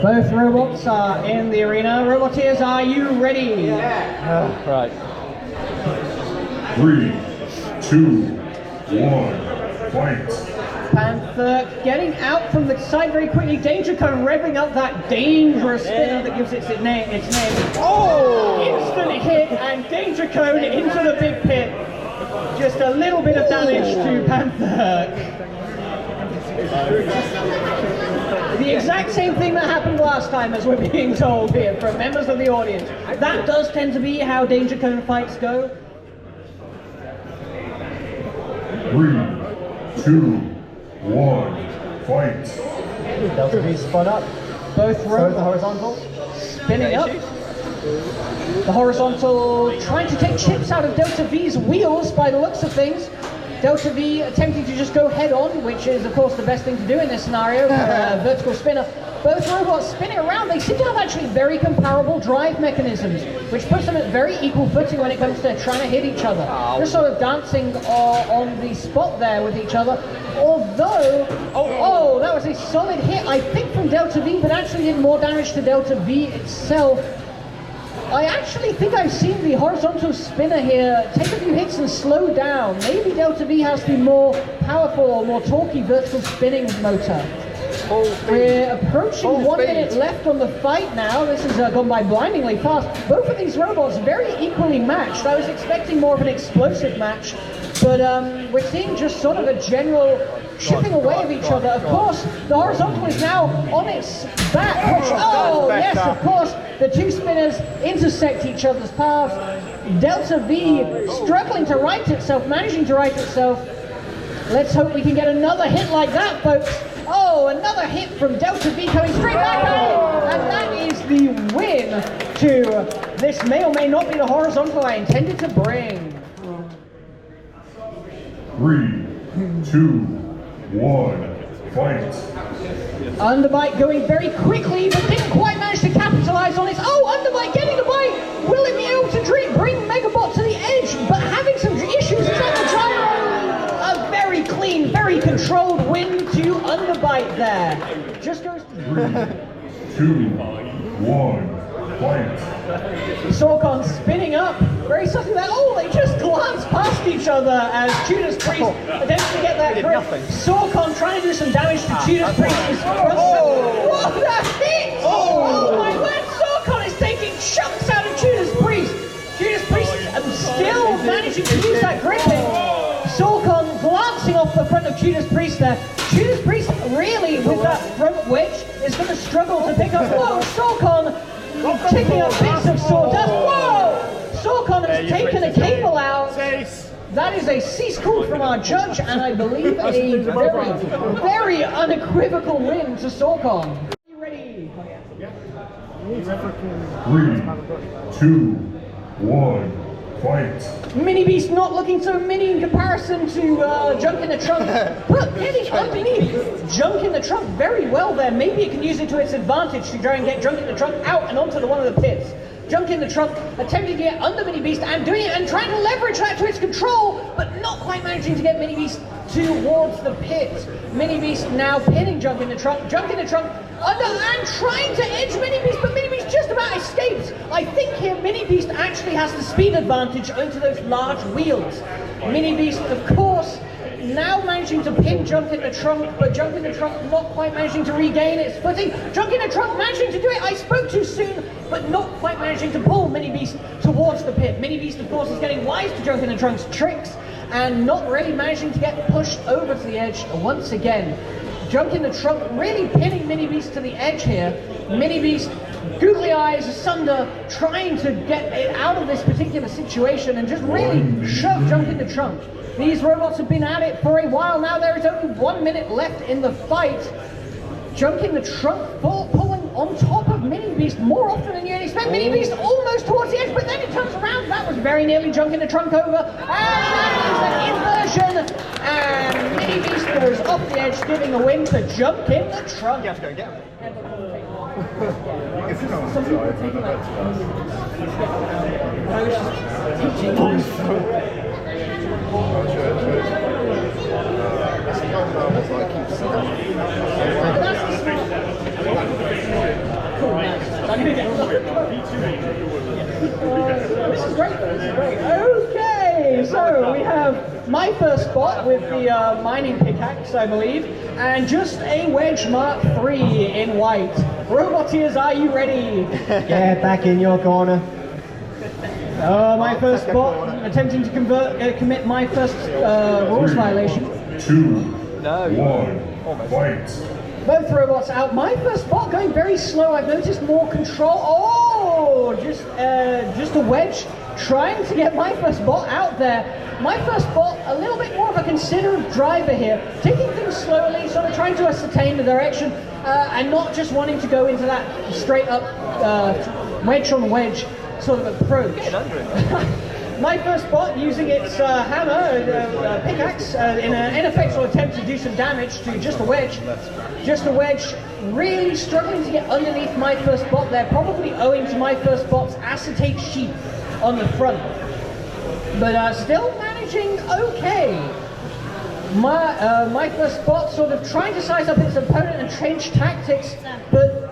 Both robots are in the arena. Roboteers, are you ready? Right. 3, 2, 1, fight. Panther getting out from the side very quickly. Danger Cone revving up that dangerous spinner that gives its name. Instant hit and Danger Cone into the big pit. Just a little bit of damage to Panther. The exact same thing that happened last time, as we're being told here from members of the audience. That does tend to be how Danger Cone fights go. 3, 2, 1, fight. Delta V spun up. Both So is the robots horizontal. spinning up. The horizontal trying to take chips out of Delta V's wheels by the looks of things. Delta V attempting to just go head on, which is of course the best thing to do in this scenario. Vertical spinner. Both robots spinning around. They seem to have actually very comparable drive mechanisms, which puts them at very equal footing when it comes to trying to hit each other. Just sort of dancing on the spot there with each other. Although, oh, that was a solid hit, I think, from Delta V, but actually did more damage to Delta V itself. I actually think I've seen the horizontal spinner here take a few hits and slow down. Maybe Delta V has the more powerful or more torquey vertical spinning motor. We're approaching 1 minute left on the fight now. This has gone by blindingly fast. Both of these robots very equally matched. I was expecting more of an explosive match, but we're seeing just sort of a general chipping away of each other. Of course, the horizontal is now on its back, which, oh yes, of course, the two spinners intersect each other's paths. Delta V struggling to right itself, managing to right itself. Let's hope we can get another hit like that, folks. Oh, another hit from Delta V coming straight back out, and that is the win to this may or may not be the horizontal I intended to bring. 3, 2, 1, fight. Underbite going very quickly, but didn't quite manage to capitalize on it. Oh, Underbite getting the bite! Will it be able to bring Megabot to the edge? But having some issues is on the gyro. A very clean, very controlled win to Underbite there. Just goes to 3, 2, 1, fight. Sorkon spinning up, very subtly there. Oh, they just glanced past each other as Judas Priest attempts to get that grip. Sorkon trying to do some damage to Judas Priest. Oh, that hit! Oh my word, Sorkon is taking chunks out of Judas Priest. Judas Priest still managing to use that gripping. Sorkon glancing off the front of Judas Priest there. Judas Priest really, with that front wedge, is going to struggle to pick up. Whoa, Sorkon picking up bits of sawdust. Whoa! Sorkon has taken a cable out. That is a cease call from our judge, and I believe a very, very unequivocal win to Sorkon. Are you ready? 3, 2, 1, fight. Mini Beast not looking so mini in comparison to Junk in the Trunk, but getting underneath Junk in the Trunk very well there. Maybe it can use it to its advantage to try and get Junk in the Trunk out and onto one of the pits. Junk in the Trunk attempting to get under Mini Beast and doing it and trying to leverage that to its control, but not quite managing to get Mini Beast towards the pit. Mini Beast now pinning Junk in the Trunk. Junk in the Trunk under and trying to edge Mini Beast, but Mini Beast just about escapes. I think here Mini Beast actually has the speed advantage onto those large wheels. Mini Beast, of course, now managing to pin Junk in the Trunk, but Junk in the Trunk not quite managing to regain its footing. Junk in the Trunk managing to do it. I spoke too soon, but not quite managing to pull Mini Beast towards the pit. Mini Beast, of course, is getting wise to Junk in the Trunk's tricks and not really managing to get pushed over to the edge once again. Junk in the Trunk really pinning Mini Beast to the edge here. Mini Beast, googly eyes asunder, trying to get it out of this particular situation and just really shove Junk in the Trunk. These robots have been at it for a while now. There is only 1 minute left in the fight. Junk in the Trunk pulling on top of Mini Beast more often than you'd expect. Mini Beast almost towards the edge, but then it turns around. That was very nearly Junk in the Trunk over. And that is an inversion. And Mini Beast goes off the edge, giving the win to Junk in the Trunk. You have to go and get him. Some people are taking This is great though, this is great. Okay, so we have my first spot with the mining pickaxe, I believe, and just a wedge Mark III in white. Roboteers, are you ready? Get back in your corner. My first spot, attempting to commit my first rules violation. 2, 1, fight. Both robots out. My first spot going very slow. I've noticed more control. Oh, just a wedge trying to get My First Bot out there. My First Bot, a little bit more of a considerate driver here, taking things slowly, sort of trying to ascertain the direction, and not just wanting to go into that straight up wedge on wedge sort of approach. My First Bot using its hammer, pickaxe, in an ineffectual attempt to do some damage to just a wedge. Just a wedge, really struggling to get underneath My First Bot there, probably owing to My First Bot's acetate sheet on the front. But still managing okay. My First Bot sort of trying to size up its opponent and change tactics, but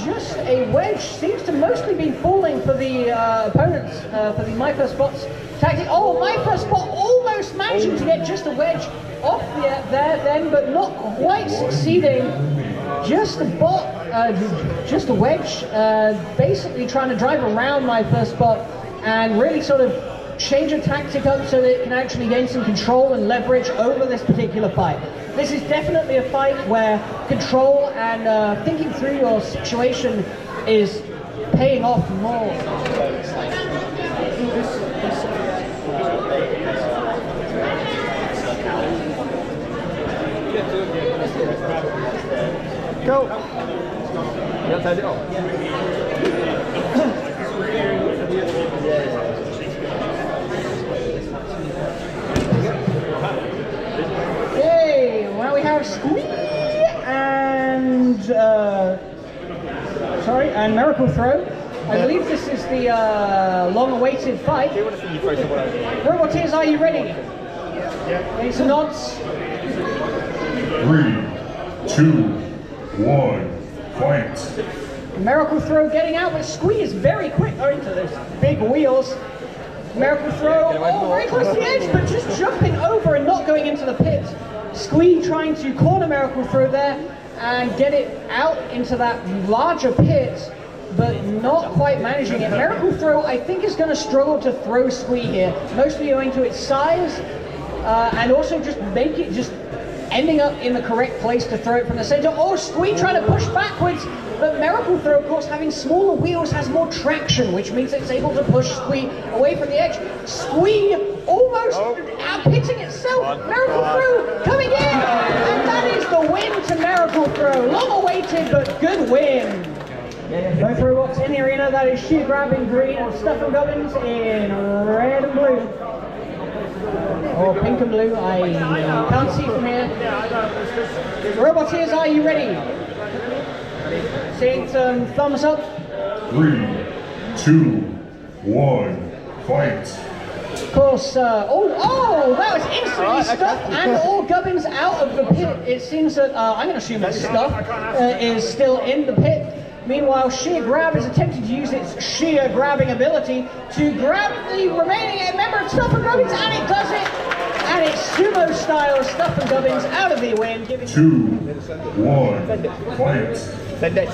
just a wedge seems to mostly be falling for the opponents, for the My First Bot's tactic. Oh, My First Bot almost managing to get just a wedge off there then, but not quite succeeding. Just a bot, just a wedge, basically trying to drive around My First Bot and really sort of change a tactic up so that it can actually gain some control and leverage over this particular fight. This is definitely a fight where control and thinking through your situation is paying off more. Go! You turn it off? Okay, well we have Squee and and Miracle Throw. I believe this is the long-awaited fight. Roboteers, are you ready? Any some nods? 3, 2, 1, fight. Miracle Throw getting out, but Squee is very quick owing to those big wheels. Miracle Throw, oh, very close to the edge, but just jumping over and not going into the pit. Squee trying to corner Miracle Throw there and get it out into that larger pit, but not quite managing it. Miracle Throw, I think, is going to struggle to throw Squee here, mostly owing to its size, and also just ending up in the correct place to throw it from the center. Oh, Squee trying to push backwards, but Miracle Throw, of course, having smaller wheels, has more traction, which means it's able to push Squee away from the edge. Squee almost outpitting itself. Miracle Throw coming in, and that is the win to Miracle Throw. Long awaited, but good win. Both robots in the arena. That is Sheer Grab in green and Stuff and Gubbins in red and blue. Or pink and blue, I can't see from here. Roboteers, are you ready? Seeing some thumbs up. 3, 2, 1, fight. Of course, that was instantly Stuff and all Gubbins out of the pit. It seems that, I'm going to assume that Stuff is still in the pit. Meanwhile, Sheer Grab is attempting to use its sheer grabbing ability to grab the remaining member of Stuff and Gubbins, and it does it! And it's sumo style Stuff and Gubbins out of the win, giving 2, 1, fight. Send it.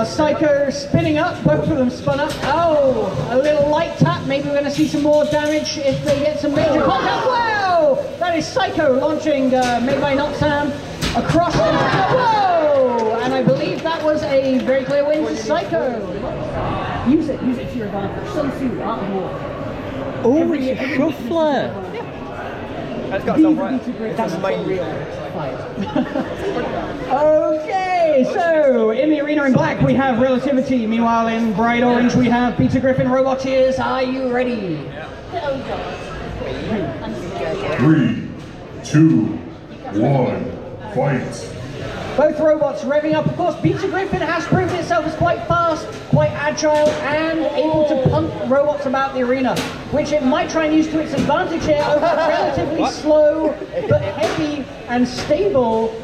Psycho spinning up, both of them spun up. Oh, a little light tap, maybe we're going to see some more damage if they get some major contact. Wow! That is Psycho launching Made by Noxam across the whoa! And I believe that was a very clear win to Psycho. Use it to your advantage. Sun Tzu, Art of War. Oh, it's a shuffler. That's got some right. That's the main real fight. Okay, so in the arena in black we have Relativity. Meanwhile in bright orange we have Peter Griffin. Roboteers, are you ready? 3, 2, 1, fight. Both robots revving up. Of course, Peter Griffin has proven itself as quite fast, quite agile, and able to punt robots about the arena, which it might try and use to its advantage here over relatively slow but heavy and stable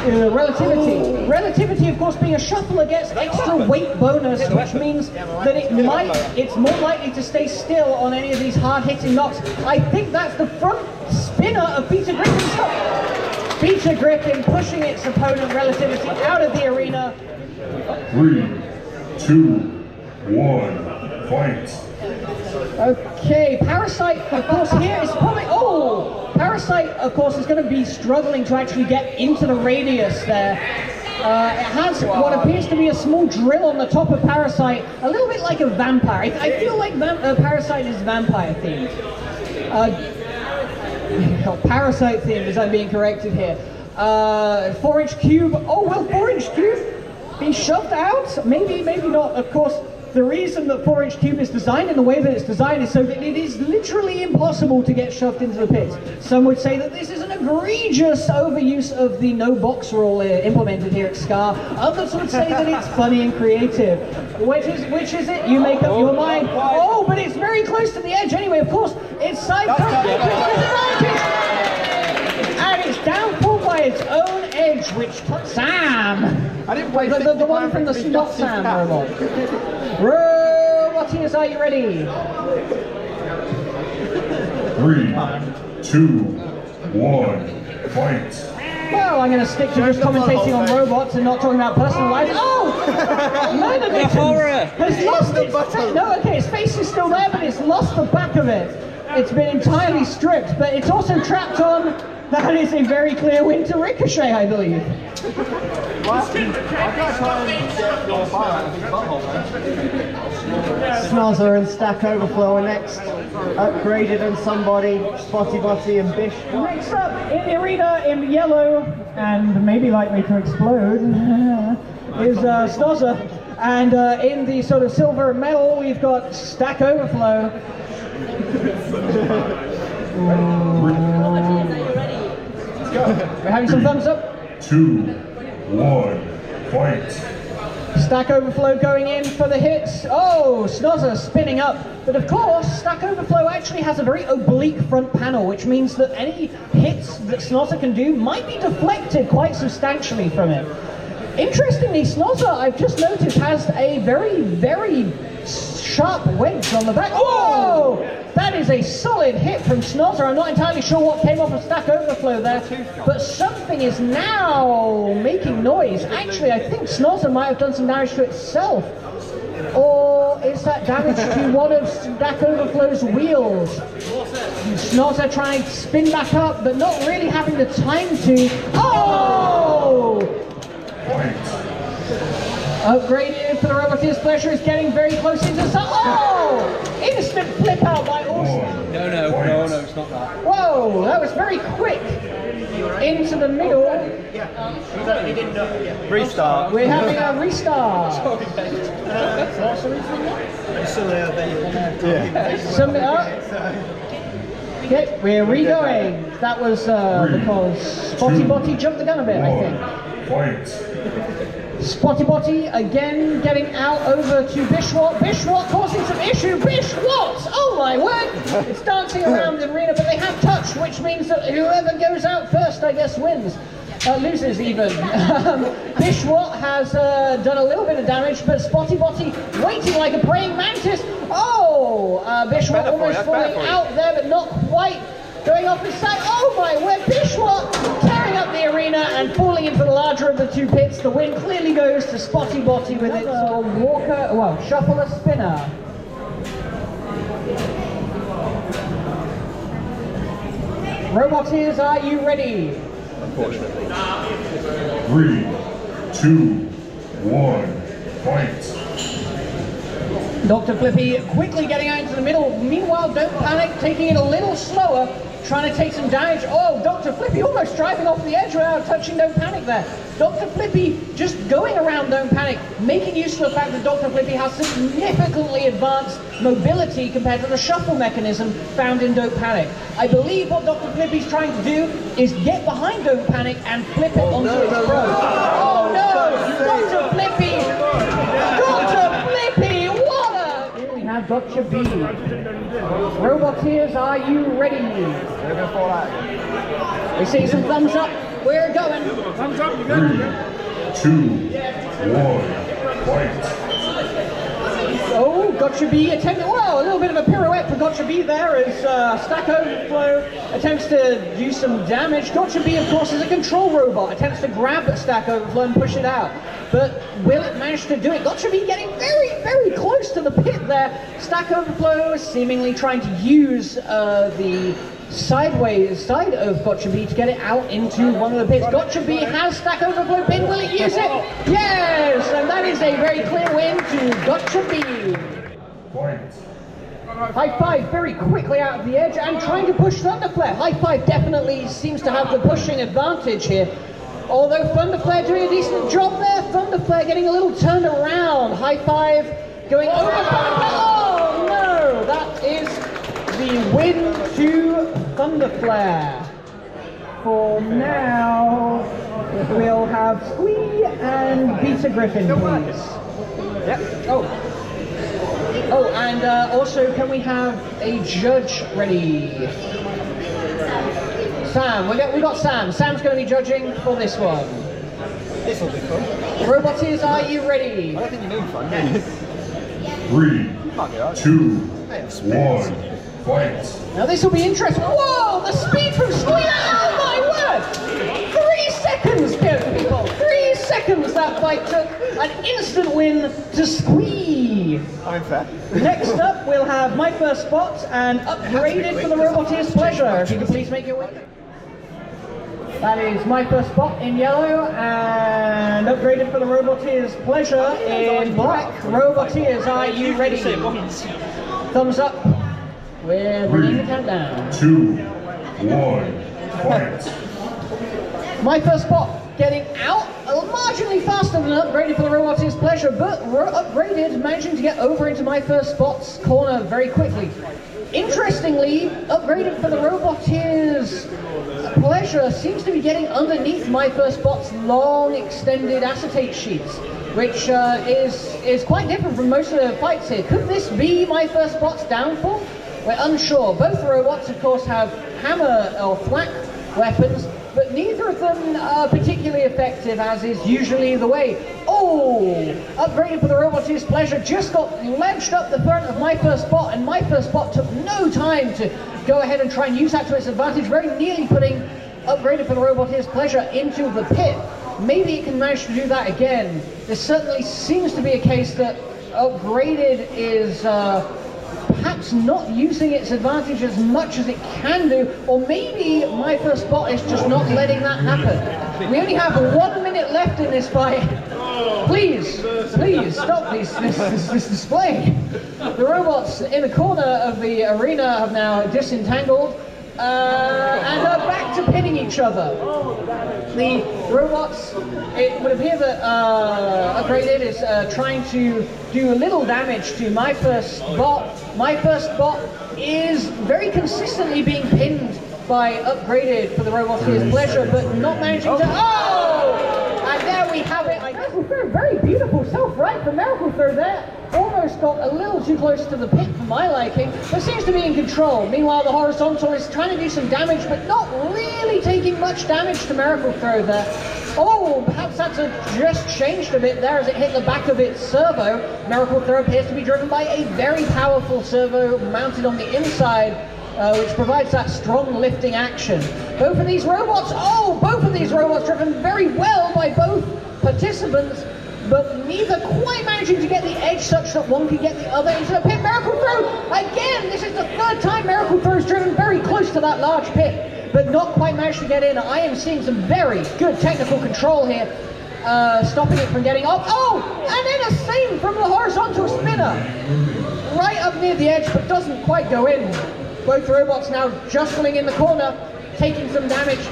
Relativity. Relativity, of course, being a shuffler, gets extra weight bonus, which means that it's more likely to stay still on any of these hard-hitting knocks. I think that's the front spinner of Peter Griffin's. Peter Griffin pushing its opponent Relativity out of the arena. 3, 2, 1, fight. Okay, Parasite, of course, here is probably... Oh! Parasite, of course, is going to be struggling to actually get into the radius there. It has what appears to be a small drill on the top of Parasite, a little bit like a vampire. I feel like Parasite is vampire themed. Parasite themed, as I'm being corrected here. 4-inch cube. Oh, will 4-inch cube be shoved out? Maybe, maybe not. Of course, the reason that 4-inch cube is designed in the way that it's designed is so that it is literally impossible to get shoved into the pit. Some would say that this is an egregious overuse of the no box rule implemented here at SCAR. Others would say that it's funny and creative. Which is it? You make up your mind. Oh, but it's very close to the edge anyway, of course. It's side and it's down pulled by its own edge, which Sam! I didn't wait the one from the Not Sam robot. Roboteers, are you ready? 3, 2, 1, fight. Well, I'm going to stick to just commentating on robots and not talking about personal lives. Oh! Manovittens has lost its... No, okay, its face is still there, but it's lost the back of it. It's been entirely stripped, but it's also trapped on... That is a very clear win to Ricochet, I believe. Snozzer and Stack Overflow are next. Upgraded and somebody, Spotty Botty and Bish. Next up, in the arena, in yellow, and maybe likely to explode, is Snozzer. And in the sort of silver and metal, we've got Stack Overflow. We're having some thumbs up. 2, 1, fight. Stack Overflow going in for the hits. Oh, Snozzer spinning up. But of course, Stack Overflow actually has a very oblique front panel, which means that any hits that Snozzer can do might be deflected quite substantially from it. Interestingly, Snozzer, I've just noticed, has a very, very sharp wedge on the back. Oh! That is a solid hit from Snozzer. I'm not entirely sure what came off of Stack Overflow there, but something is now making noise. Actually, I think Snozzer might have done some damage to itself. Or is that damage to one of Stack Overflow's wheels? Snozzer trying to spin back up, but not really having the time to... Oh! Upgraded for the Roboteer's pleasure is getting very close into the... Oh! Instant flip out by Austin. No, it's not that. Whoa, that was very quick. Into the middle. Restart. We're having a restart. Okay, we're re-going. That was because Spotty Botty jumped the gun a bit, I think. Fight. Spotty Botty again getting out over to Bishwat. Bishwat causing some issue. Bishwat! Oh my word! It's dancing around the arena, but they have touched, which means that whoever goes out first, I guess, wins. Loses even. Bishwat has done a little bit of damage, but Spotty Botty waiting like a praying mantis. Oh! Bishwat almost falling out there, but not quite. Going off his side. Oh my word! Bishwat tearing up the arena and falling into the larger of the two pits. The win clearly goes to Spotty Botty with its shuffler spinner. Roboteers, are you ready? Unfortunately. 3, 2, 1, fight. Dr. Flippy quickly getting out into the middle. Meanwhile, Don't Panic taking it a little slower, trying to take some damage. Oh, Dr. Flippy almost driving off the edge without touching Don't Panic there. Dr. Flippy just going around Don't Panic, making use of the fact that Dr. Flippy has significantly advanced mobility compared to the shuffle mechanism found in Don't Panic. I believe what Dr. Flippy's trying to do is get behind Don't Panic and flip it onto its pro. Oh no! Dr. Flippy! Dr. Flippy! What a... Here we have Dr. B. Roboteers, are you ready? We see some thumbs up. We're going. Thumbs up, you 3, 2, 1, fight. Oh, Gotcha B attempting, wow, a little bit of a pirouette for Gotcha B there as Stack Overflow attempts to do some damage. Gotcha B, of course, is a control robot, attempts to grab at Stack Overflow and push it out. But will it manage to do it? Gotcha B getting very, very close to the pit there. Stack Overflow is seemingly trying to use the sideways side of Gotcha B to get it out into one of the pits. Gotcha B has Stack Overflow pin. Will it use it? Yes! And that is a very clear win to Gotcha B. Fight. High Five very quickly out of the edge and trying to push Thunderflare. High Five definitely seems to have the pushing advantage here. Although Thunderflare doing a decent job there, Thunderflare getting a little turned around. High Five going over Thunderflare. Oh no! That is the win to Thunderflare. For now, we'll have Squee and Beta Griffin, please. Yep. Oh, and also, can we have a judge ready? Sam, we got Sam. Sam's going to be judging for this one. This will be fun. Roboteers, are you ready? I don't think you mean fun. 3, Might be right. 2, 1, fight. Now this will be interesting. Whoa, the speed from Squee! Oh my word! 3 seconds, people. 3 seconds that fight took. An instant win to Squee. I mean, fair. Next up, we'll have My First Spot and Upgraded for the Roboteer's Pleasure. If you could please make your way. That is My First Spot in yellow and Upgraded for the Roboteer's Pleasure in black. Roboteers, are you ready? Thumbs up. We're running the countdown. 2, 1, fight. My First Spot getting out marginally faster than Upgraded for the Roboteer's Pleasure, but Upgraded managing to get over into My First Spot's corner very quickly. Interestingly, Upgraded for the Roboteer's Pleasure seems to be getting underneath My First Spot's long extended acetate sheets, which is quite different from most of the fights here. Could this be My First Spot's downfall? We're unsure. Both robots, of course, have hammer or thwack weapons, but neither of them are particularly effective, as is usually the way. Oh! Upgraded for the Roboteer's Pleasure just got ledged up the front of My First Spot, and My First Spot took no time to go ahead and try and use that to its advantage, very nearly putting Upgraded for the Roboteer's Pleasure into the pit. Maybe it can manage to do that again. There certainly seems to be a case that Upgraded is perhaps not using its advantage as much as it can do, or maybe My First Spot is just not letting that happen. We only have 1 minute left in this fight. Please stop this display. The robots in the corner of the arena have now disentangled and are back to pitting each other. The robots, it would appear that Upgraded is trying to do a little damage to My First Spot. My First Spot is very consistently being pinned by Upgraded for the Roboteer's Pleasure, but not managing to... Oh! And there we have it. Miracle Throw, very beautiful self-right for Miracle Throw there. Almost got a little too close to the pit for my liking, but seems to be in control. Meanwhile, the Horizontal is trying to do some damage, but not really taking much damage to Miracle Throw there. Oh, perhaps that's just changed a bit there as it hit the back of its servo. Miracle Throw appears to be driven by a very powerful servo mounted on the inside, which provides that strong lifting action. Both of these robots driven very well by both participants, but neither quite managing to get the edge such that one can get the other into the pit. Miracle Throw, again, this is the third time Miracle Throw is driven very close to that large pit, but not quite managed to get in. I am seeing some very good technical control here, stopping it from getting off. Oh, and then a same from the Horizontal spinner. Right up near the edge, but doesn't quite go in. Both robots now jostling in the corner, taking some damage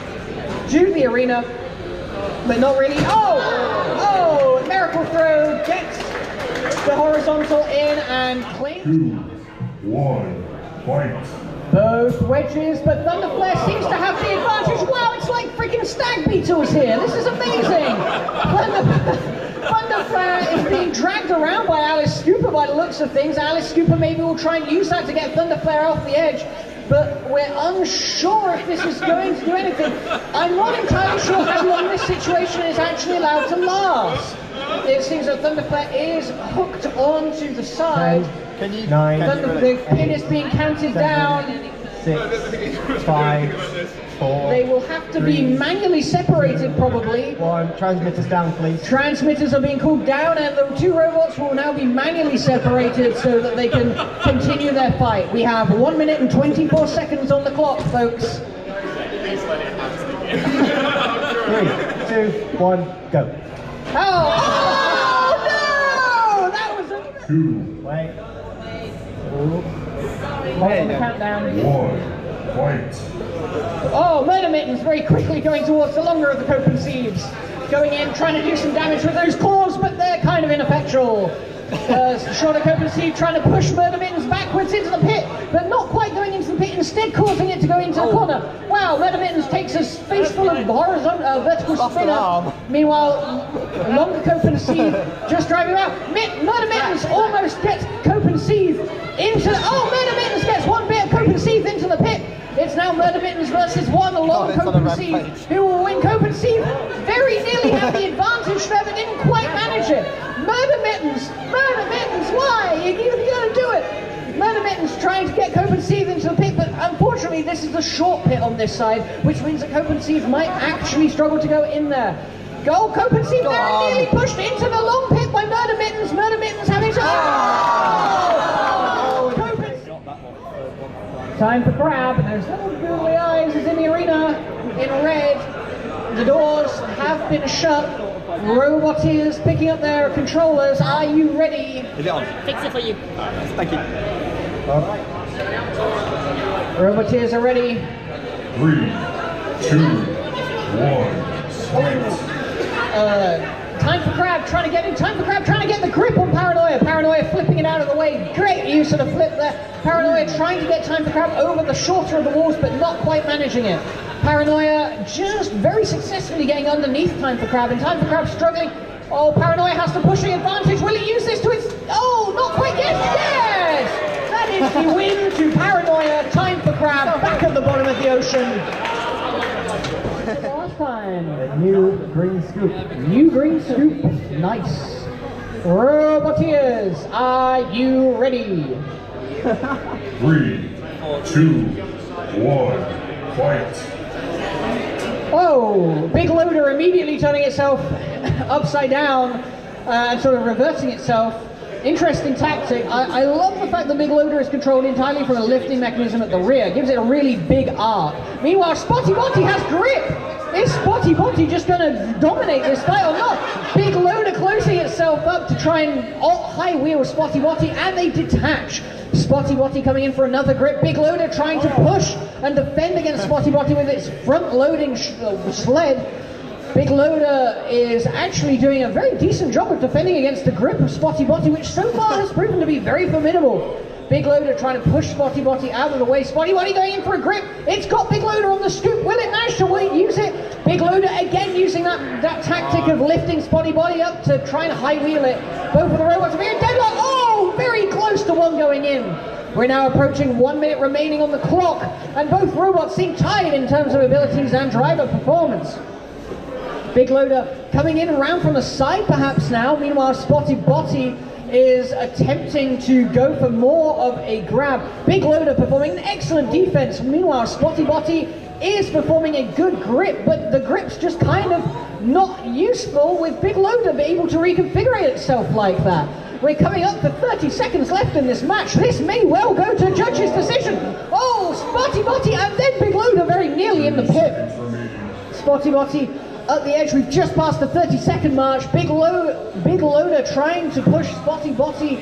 to the arena, but not really. Oh, Miracle Throw gets the Horizontal in and claims. 2, 1, fight. Both wedges, but Thunderflare seems to have the advantage. Wow, it's like freaking stag beetles here. This is amazing. Thunderflare is being dragged around by Alice Scooper by the looks of things. Alice Scooper maybe will try and use that to get Thunderflare off the edge, but we're unsure if this is going to do anything. I'm not entirely sure how long this situation is actually allowed to last. It seems that Thunderflare is hooked onto the side. Can you, 9, The pin is being counted down. 6, 5, 4. They will have to be manually separated probably. 1. Transmitters down, please. Transmitters are being called down and the two robots will now be manually separated so that they can continue their fight. We have 1 minute and 24 seconds on the clock, folks. 3, 2, 1, go. Oh no! That was a... 2, Wait. Hold on the countdown. 1, fight. Oh, Murder Mittens very quickly going towards the longer of the Copen Sieves. Going in, trying to do some damage with those claws, but they're kind of ineffectual. Shorter Copen Sieve trying to push Murder Mittens backwards into the pit, but not quite going into the pit, instead causing it to go into the corner. Wow, Murder Mittens takes a face full of horizontal, vertical spinner. Meanwhile, longer Copen Sieve just driving out. Murder Mittens almost gets Copen Sieve into... Oh, Murder Mittens gets one bit of Copen Sieve into the pit. It's now Murder Mittens versus one long Copen Sieve. Who will win? Copen Sieve very nearly had the advantage there, but didn't quite manage it. Murder Mittens, why? You're going to do it. Murder Mittens trying to get Copen Sieve into the pit, but unfortunately this is a short pit on this side, which means that Copen Sieve might actually struggle to go in there. Goal, Copen Sieve very nearly pushed into the long pit by Murder Mittens. Murder Mittens having to... Oh! Time for grab. Those little googly eyes is in the arena in red. The doors have been shut. Roboteers picking up their controllers. Are you ready? Is it on? Fix it for you. Thank you. Roboteers are ready. 3, 2, 1, fight. Time for Crab trying to get in. Time for Crab trying to get the grip on Paranoia. Paranoia flipping it out of the way. Great use of the flip there. Paranoia trying to get Time for Crab over the shorter of the walls, but not quite managing it. Paranoia just very successfully getting underneath Time for Crab, and Time for Crab struggling. Oh, Paranoia has to push the advantage. Will it use this to its... Oh, not quite yet. Yes! That is the win to Paranoia. Time for Crab back at the bottom of the ocean. Last time. A new green scoop. New green scoop. Nice. Roboteers, are you ready? 3, 2, 1, fight. Oh, Big Loader immediately turning itself upside down and sort of reversing itself. Interesting tactic. I love the fact that Big Loader is controlled entirely from a lifting mechanism at the rear. Gives it a really big arc. Meanwhile, Spotty Botty has grip. Is Spotty Botty just going to dominate this fight or not? Big Loader closing itself up to try and high wheel Spotty Botty, and they detach. Spotty Botty coming in for another grip. Big Loader trying to push and defend against Spotty Botty with its front-loading sled. Big Loader is actually doing a very decent job of defending against the grip of Spotty Botty, which so far has proven to be very formidable. Big Loader trying to push Spotty Botty out of the way. Spotty Botty going in for a grip. It's got Big Loader on the scoop. Will it manage to use it? Big Loader again using that tactic of lifting Spotty Botty up to try and high wheel it. Both of the robots are being deadlocked. Oh, very close to one going in. We're now approaching 1 minute remaining on the clock, and both robots seem tied in terms of abilities and driver performance. Big Loader coming in around from the side perhaps now. Meanwhile, Spotty Botty is attempting to go for more of a grab. Big Loader performing an excellent defense. Meanwhile, Spotty Botty is performing a good grip, but the grip's just kind of not useful with Big Loader being able to reconfigure itself like that. We're coming up for 30 seconds left in this match. This may well go to a judge's decision. Oh, Spotty Botty and then Big Loader very nearly in the pit. Spotty Botty at the edge. We've just passed the 30-second mark. Big Loader trying to push Spotty Botty,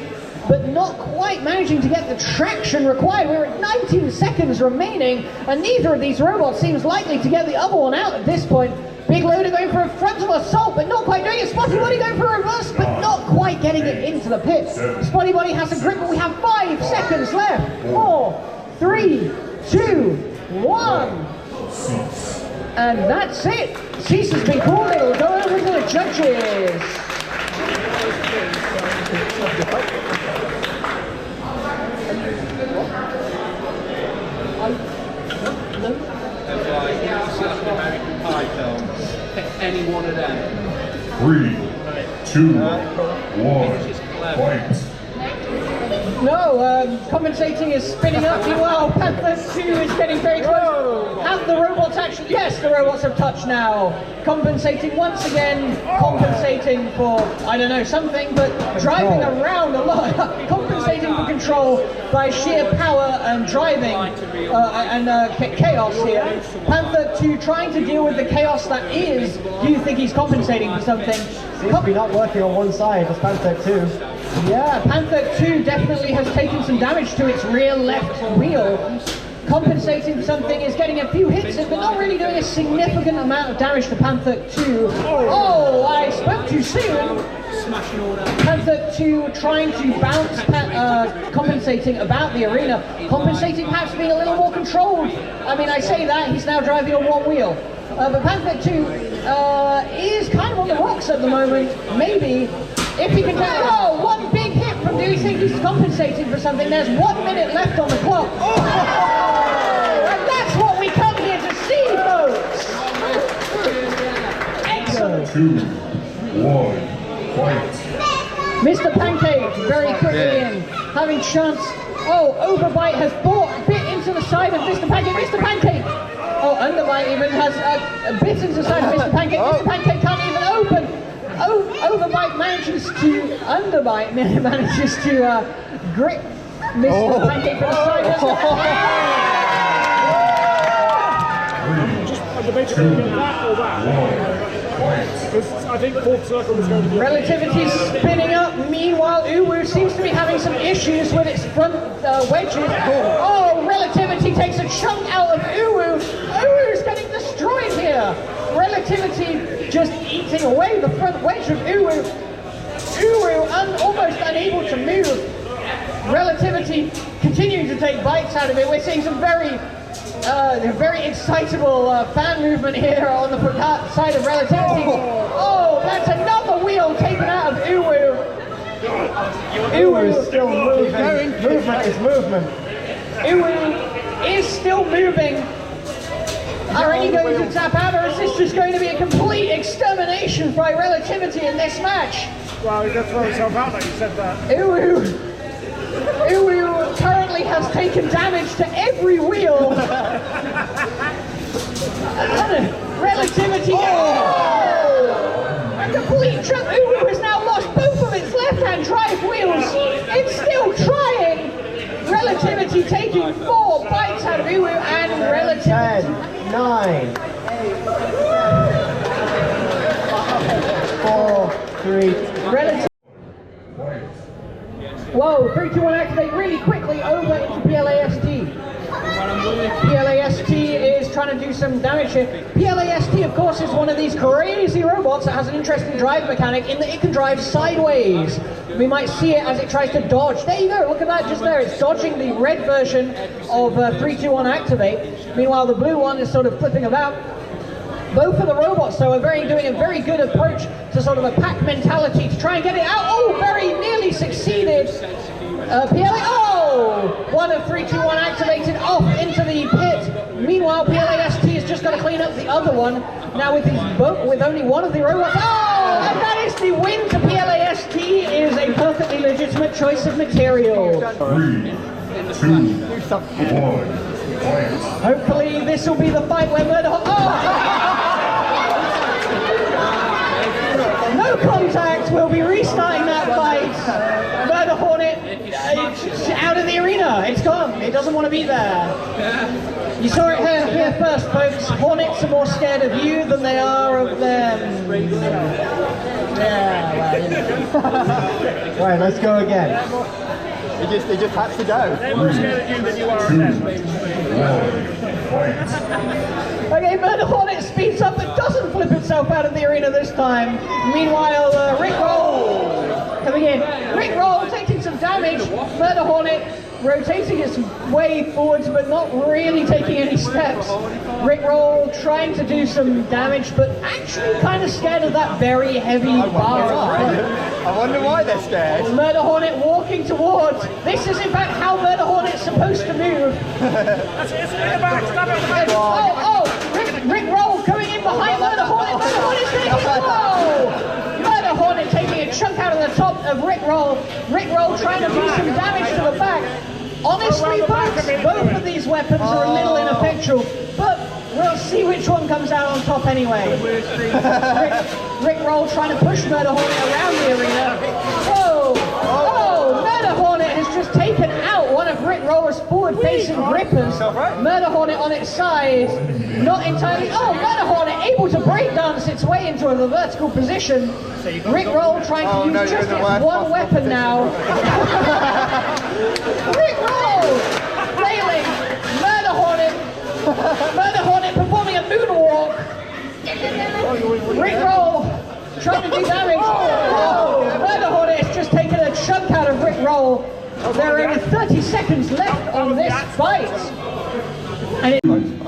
but not quite managing to get the traction required. We're at 19 seconds remaining, and neither of these robots seems likely to get the other one out at this point. Big Loader going for a frontal assault, but not quite doing it. Spotty Botty going for a reverse, but not quite getting it into the pit. Spotty Botty has a grip, but we have 5 seconds left. 4, 3, 2, 1. And that's it. Cease has been called. It'll go over to the judges. American Pie film. Pick any one of them. 3, 2, 1, fight. No, compensating is spinning up. Meanwhile, Panther 2 is getting very close. Have the robots actually? Yes, the robots have touched now. Compensating once again. Compensating for, I don't know, something, but driving around a lot. Compensating for control by sheer power and driving and chaos here. Panther 2 trying to deal with the chaos that is. Do you think he's compensating for something? Seems to be not working on one side, as Panther 2. Yeah, Panther 2 definitely has taken some damage to its rear left wheel. Compensating for something, is getting a few hits in, but not really doing a significant amount of damage to Panther 2. Oh, I spoke too soon. Panther 2 trying to bounce, compensating about the arena. Compensating perhaps being a little more controlled. I mean, I say that, he's now driving on one wheel. But Panther 2 is kind of on the rocks at the moment. Maybe, if he can get, oh, one big hit from, do you think he's compensating for something? There's 1 minute left on the clock. Oh! And that's what we come here to see, folks. Excellent. 2, 1, fight. Mr. Pancake very quickly in, having chance. Oh, Overbite has bit into the side of Mr. Pancake. Mr. Pancake! Oh, Underbite even has a bit into the side of Mr. Pancake. Mr. Pancake can't even open. Oh, Overbite manages to, Underbite manages to grip Mr. Pancake from the side. Just I'm debating whether to get that or that. Because I think fourth circle is going to be... Relativity spinning up. Meanwhile, Uwu seems to be having some issues with its front wedges. Oh, Relativity takes a chunk out of Uwu. Uwu's getting destroyed here. Relativity just eating away the front wedge of Uwu. Uwu almost unable to move. Relativity continuing to take bites out of it. We're seeing some very excitable fan movement here on the side of Relativity. Oh, that's another wheel taken out of Uwu. Uwu is still moving. Movement is movement. Uwu is still moving. Are any going to tap out, or is this just going to be a complete extermination by Relativity in this match? Well, he got to throw himself out like you said that. Uwu currently has taken damage to every wheel. Relativity. Oh! A complete trip. Uwu has now lost both of its left-hand drive wheels. It's still trying. Relativity taking 4 bites out of Uwu, and Relativity. 10, 9, 4, 3. Relativity. Fight. Whoa, 3, 2, 1, activate really quickly over into PLAST. PLAST is trying to do some damage here. PLAST, of course, is one of these crazy robots that has an interesting drive mechanic in that it can drive sideways. We might see it as it tries to dodge. There you go, look at that just there. It's dodging the red version of 3, 2, 1, activate. Meanwhile, the blue one is sort of flipping about. Both of the robots, though, are doing a very good approach to sort of a pack mentality to try and get it out. Oh, very nearly succeeded. PLA, oh! 1 of 3, 2, 1 activated off into the pit. Meanwhile, PLAST has just got to clean up the other one. Now with only one of the robots. Oh! And that is the win to PLAST. Is a perfectly legitimate choice of material. 3, 2, 1, fight. Hopefully this will be the fight where no contact, we'll be restarting that fight. Murder Hornet, it's out of the arena, it's gone, it doesn't want to be there. You saw it here first, folks. Hornets are more scared of you than they are of them. Yeah, well, you know. Right, let's go again. They just had to go. They're more scared of you than you are of them. 1, fight. Okay, Murder Hornet speeds up but doesn't flip itself out of the arena this time. Meanwhile, Rick Roll coming in. Rick Roll taking some damage. Murder Hornet rotating its way forwards but not really taking any steps. Rick Roll trying to do some damage but actually kind of scared of that very heavy bar. I wonder why they're scared. Murder Hornet walking towards. This is in fact how Murder Hornet's supposed to move. That's it, it's in the back, stab it in the back. Rick Roll coming in behind Murder Hornet. Murder Hornet's going to hit. Whoa! Murder Hornet taking a chunk out of the top of Rick Roll. Rick Roll trying to do some damage to the back. Honestly, folks, both of these weapons are a little ineffectual, but we'll see which one comes out on top anyway. Rick Roll trying to push Murder Hornet around the arena. Whoa! Oh, Murder Hornet has just taken out one of Rick Roller's forward-facing grippers. Murder Hornet on its side, not entirely. Oh, Murder Hornet able to breakdance its way into a vertical position. Rick Roll trying to use just its one weapon now. Rick Roll failing. Murder Hornet performing a moonwalk. Rick Roll trying to do damage. Oh, Murder Hornet has just taken a chunk out of Rick Roll. There are only 30 seconds left on this fight. And One.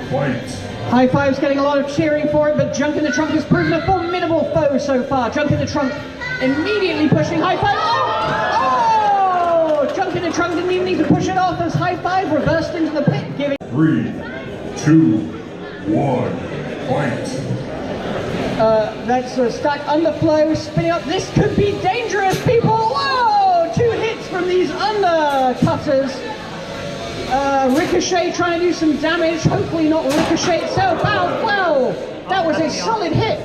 Fight. High Five's getting a lot of cheering for it, but Junk in the Trunk has proven a formidable foe so far. Junk in the Trunk immediately pushing High Five. Oh! Junk in the Trunk didn't even need to push it off as High Five reversed into the pit, giving... 3, 2, 1. Fight. That's a stack underflow, spinning up. This could be dangerous, people. Whoa! 2 hits from these undercutters. Ricochet trying to do some damage. Hopefully not Ricochet itself out. Wow! That was a solid hit.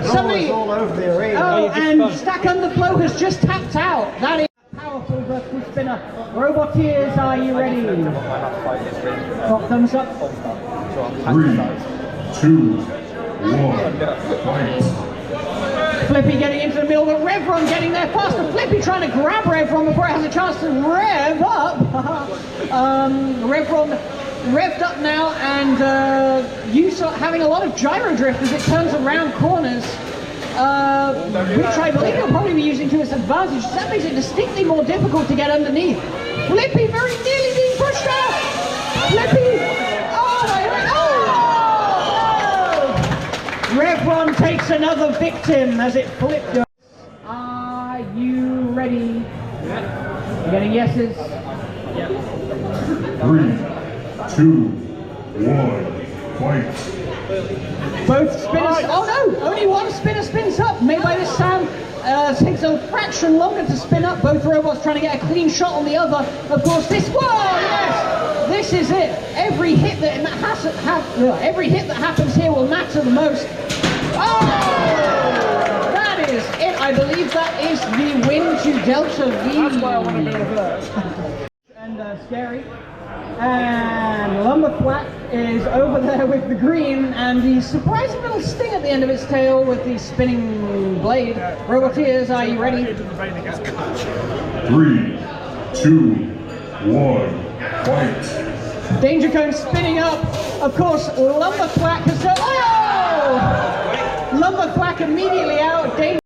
Somebody. All over the arena. Oh, and Stack Underflow has just tapped out. That is powerful vertical spinner. Roboteers, are you ready? Got thumbs up. 3, 2, 1. Fight. Flippy getting into the middle, but Revron getting there faster. Flippy trying to grab Revron before it has a chance to rev up. Revron revved up now, and you saw having a lot of gyro drift as it turns around corners, which I believe he'll probably be using to its advantage. That makes it distinctly more difficult to get underneath. Flippy very nearly being pushed out. Flippy, oh my God, oh no! Revron takes another victim as it flipped. Are you ready? You're getting yeses. 3, 2, 1. Fight. Both spinners. Oh no! Only one spinner spins up. Made by this sound. Takes a fraction longer to spin up. Both robots trying to get a clean shot on the other. Of course, this. Whoa! Yes! This is it. Every hit that happens here will matter the most. Oh! That is it. I believe that is the win to Delta V. That's why I want to go reverse. And Scary. And Lumberthwack is over there with the green and the surprising little sting at the end of its tail with the spinning blade. Roboteers, are you ready? 3, 2, 1. Fight. Danger Cone spinning up. Of course, Lumberthwack has done. Oh! Lumberthwack immediately out. Danger.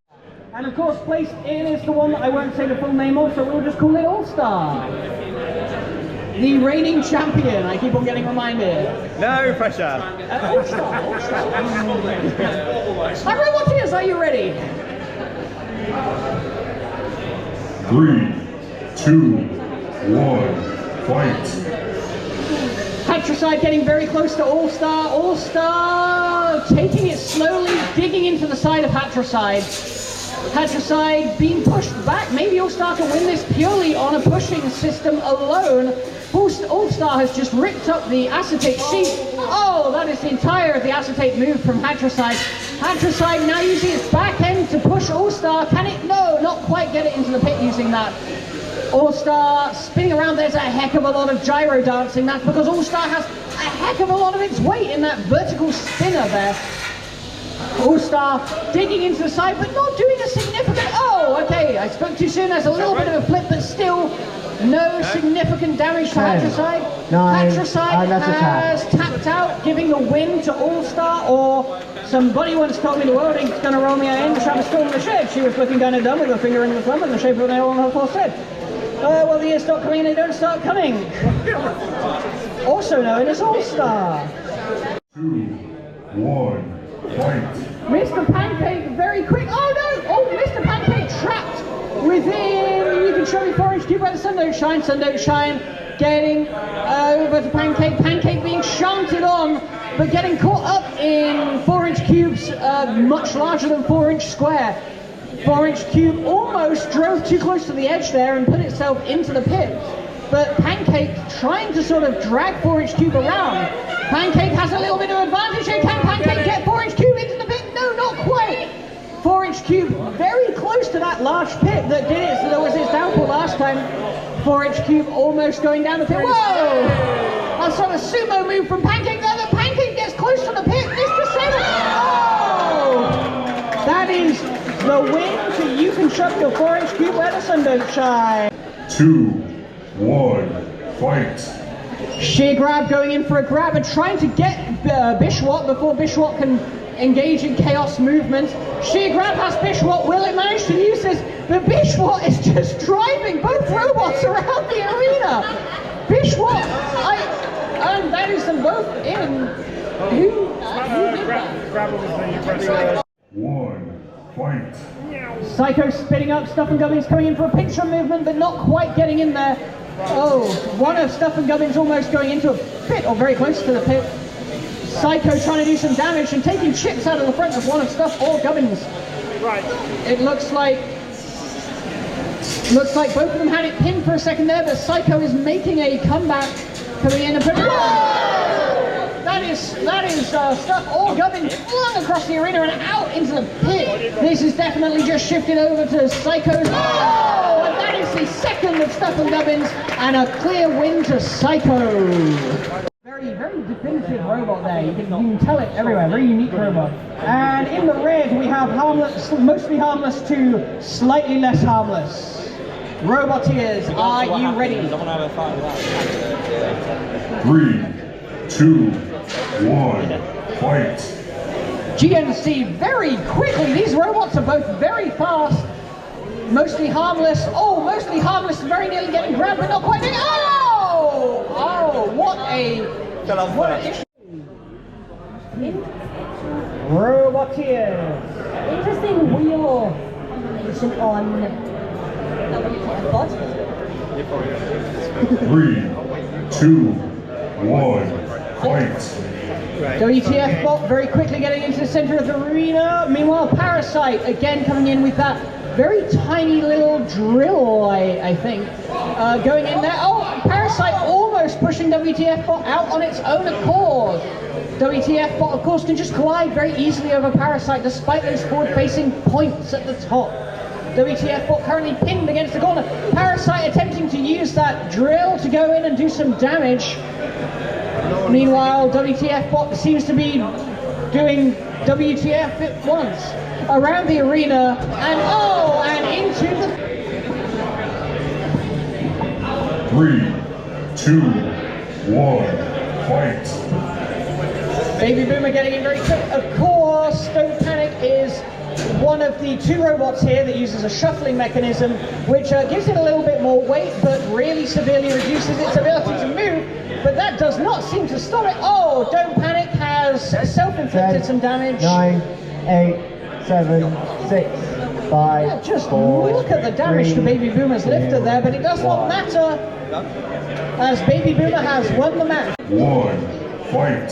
And of course, placed in is the one that I won't say the full name of, so we'll just call it All-Star. The reigning champion, I keep on getting reminded. No pressure. My Roboteers, are you ready? 3, 2, 1. Fight. Patricide getting very close to All-Star. All-Star taking it slowly, digging into the side of Patricide. Patricide being pushed back. Maybe All-Star can win this purely on a pushing system alone. All-Star has just ripped up the acetate sheet. Oh, that is the entire of the acetate move from Patricide. Patricide now using its back end to push All-Star. Can it? No, not quite get it into the pit using that. All-Star spinning around. There's a heck of a lot of gyro dancing. That's because All-Star has a heck of a lot of its weight in that vertical spinner there. All-Star digging into the side, but not doing a significant... Oh, okay, I spoke too soon. There's a little bit of a flip, but still no significant damage to Patricide. Patricide has tapped out, giving the win to All-Star, or somebody once told me the world ain't gonna roll me in, Travis stormed the shed. She was looking kind of dumb with her finger in the thumb and the shape of an nail on her forehead. Well, the years start coming, they don't start coming. Also known as All-Star. 2, 1. Fight. Mr. Pancake very quick. Oh no! Oh, Mr. Pancake trapped within. You can show me 4-inch cube by the Sun Don't Shine. Sun Don't Shine getting over to Pancake. Pancake being shunted on, but getting caught up in 4-inch cubes much larger than 4-inch square. 4-inch cube almost drove too close to the edge there and put itself into the pit. But Pancake trying to sort of drag 4-inch cube around. Pancake has a little bit of advantage here. Can Pancake get 4-inch cube into the pit? No, not quite. 4-inch cube very close to that large pit that did it, so there was its downfall last time. 4-inch cube almost going down the pit. Whoa! A sort of sumo move from Pancake there. The Pancake gets close to the pit. This disabled. Oh! That is the win to You Can Shove Your 4-inch cube where the sun don't shine. 2, 1, fight. Sheer Grab going in for a grab and trying to get Bishwat before Bishwat can engage in chaos movement. Sheer Grab has Bishwat. Will it manage to use this? But Bishwat is just driving both robots around the arena. Bishwat, and that is them both in. Who did that? Grab with the press. 1, fight. Psycho spinning up. Stuff and Gubbins coming in for a pincher movement, but not quite getting in there. Oh, one of Stuff and Gubbins almost going into a pit, or very close to the pit. Psycho trying to do some damage and taking chips out of the front of one of Stuff or Gubbins. Right. It looks like both of them had it pinned for a second there, but Psycho is making a comeback, coming in and putting. That is Stuff or Gubbins flung across the arena and out into the pit. This is definitely just shifted over to Psycho's. Oh, and that is the second of Stuff and Gubbins, and a clear win to Psycho. Very, very definitive robot there. You can tell it everywhere. Very unique robot. And in the red we have harmless, mostly harmless to slightly less harmless. Roboteers, are you ready? 3, 2, 1, fight. GNC very quickly. These robots are both very fast. Mostly harmless. Oh, mostly harmless. Very nearly getting grabbed, but not quite. Oh! Oh, what an issue. Roboteers. Interesting wheel position on WTF bot. 3, 2, 1, fight. WTF bot very quickly getting into the center of the arena. Meanwhile, Parasite again coming in with that very tiny little drill, I think, going in there. Oh, Parasite almost pushing WTF bot out on its own accord. WTF bot, of course, can just glide very easily over Parasite despite those forward-facing points at the top. WTF bot currently pinned against the corner. Parasite attempting to use that drill to go in and do some damage. Meanwhile, WTF bot seems to be doing WTF at once around the arena and into the 3, 2, 1, fight. Baby Boomer getting in very quick. Of course, Don't Panic is one of the two robots here that uses a shuffling mechanism, which gives it a little bit more weight, but really severely reduces its ability to move. But that does not seem to stop it. Oh, Don't Panic has self-inflicted some damage. 9, 8, 7, 6, 5. Yeah, just 4, look at the damage 3, to Baby Boomer's lifter there, but it does not matter, as Baby Boomer has won the match. 1, fight.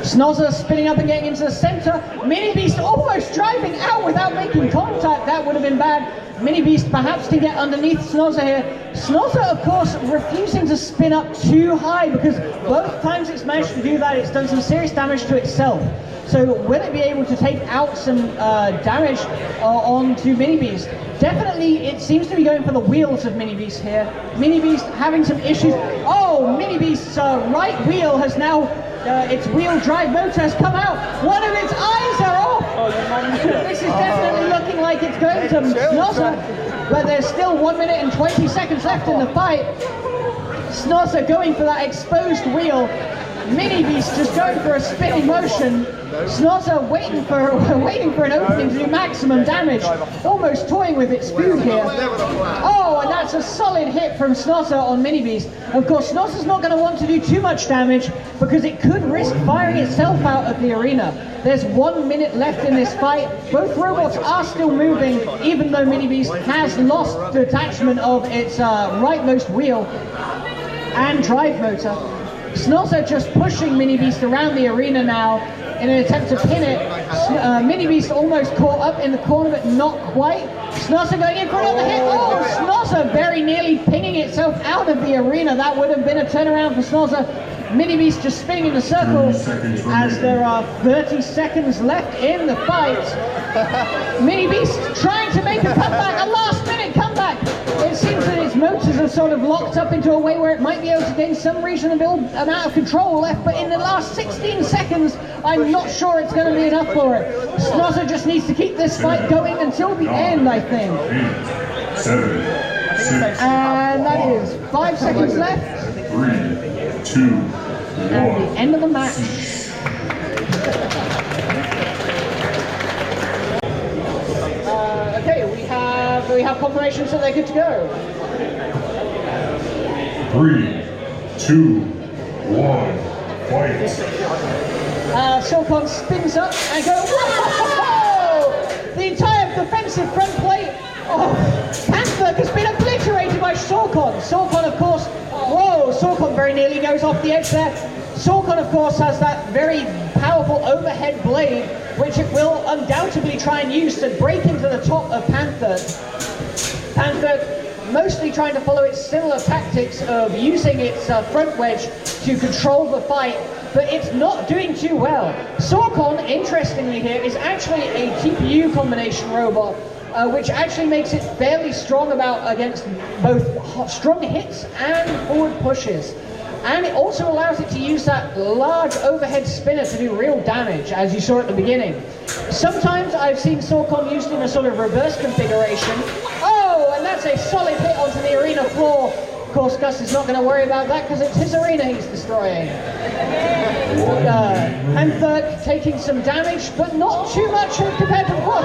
Snozza spinning up and getting into the center. Mini Beast almost driving out without making contact. That would have been bad. Mini Beast perhaps can get underneath Snozza here. Snozza, of course, refusing to spin up too high, because both times it's managed to do that, it's done some serious damage to itself. So will it be able to take out some damage onto Mini Beast? Definitely, it seems to be going for the wheels of Mini Beast here. Mini Beast having some issues. Oh, Mini Beast's right wheel has now, its wheel drive motor has come out. One of its eyes are off. This is definitely looking like it's going to Snozza, but there's still 1 minute and 20 seconds left in the fight. Snozza going for that exposed wheel. Mini Beast just going for a spinning motion. Snozza waiting for an opening to do maximum damage, almost toying with its food here. Oh, and that's a solid hit from Snozza on Mini Beast. Of course, Snozza's not going to want to do too much damage because it could risk firing itself out of the arena. There's 1 minute left in this fight. Both robots are still moving, even though Mini Beast has lost the attachment of its rightmost wheel and drive motor. Snozza just pushing Mini Beast around the arena now. in an attempt to pin it. Mini Beast almost caught up in the corner, but not quite. Snozza going in for another hit. Oh, Snozza very nearly pinging itself out of the arena. That would have been a turnaround for Snozza. Mini Beast just spinning in the circle as there are 30 seconds left in the fight. Mini Beast trying to make a comeback, a last minute comeback. It seems that its motors are sort of locked up into a way where it might be able to gain some reasonable amount of control left, but in the last 16 seconds, I'm not sure it's going to be enough for it. Snozza just needs to keep this fight going until the end, I think. 8, 7, 6, And that is 5 seconds left. 3, 2, 1. And the end of the match. Okay, we have confirmations that they're good to go. 3, 2, 1. Fight. Silcon spins up and goes, whoa! The entire defensive front plate of Panther has been obliterated by Sorcon. Sorcon, of course, whoa! Sorcon very nearly goes off the edge there. Sorcon, of course, has that very powerful overhead blade, which it will undoubtedly try and use to break into the top of Panther. Panther mostly trying to follow its similar tactics of using its front wedge to control the fight, but it's not doing too well. Sorcon, interestingly here, is actually a TPU combination robot, which actually makes it fairly strong against both strong hits and forward pushes. And it also allows it to use that large overhead spinner to do real damage, as you saw at the beginning. Sometimes I've seen Sorcon used in a sort of reverse configuration. Oh, and that's a solid hit onto the arena floor. Of course, Gus is not going to worry about that because it's his arena he's destroying. Panther taking some damage, but not too much compared to before.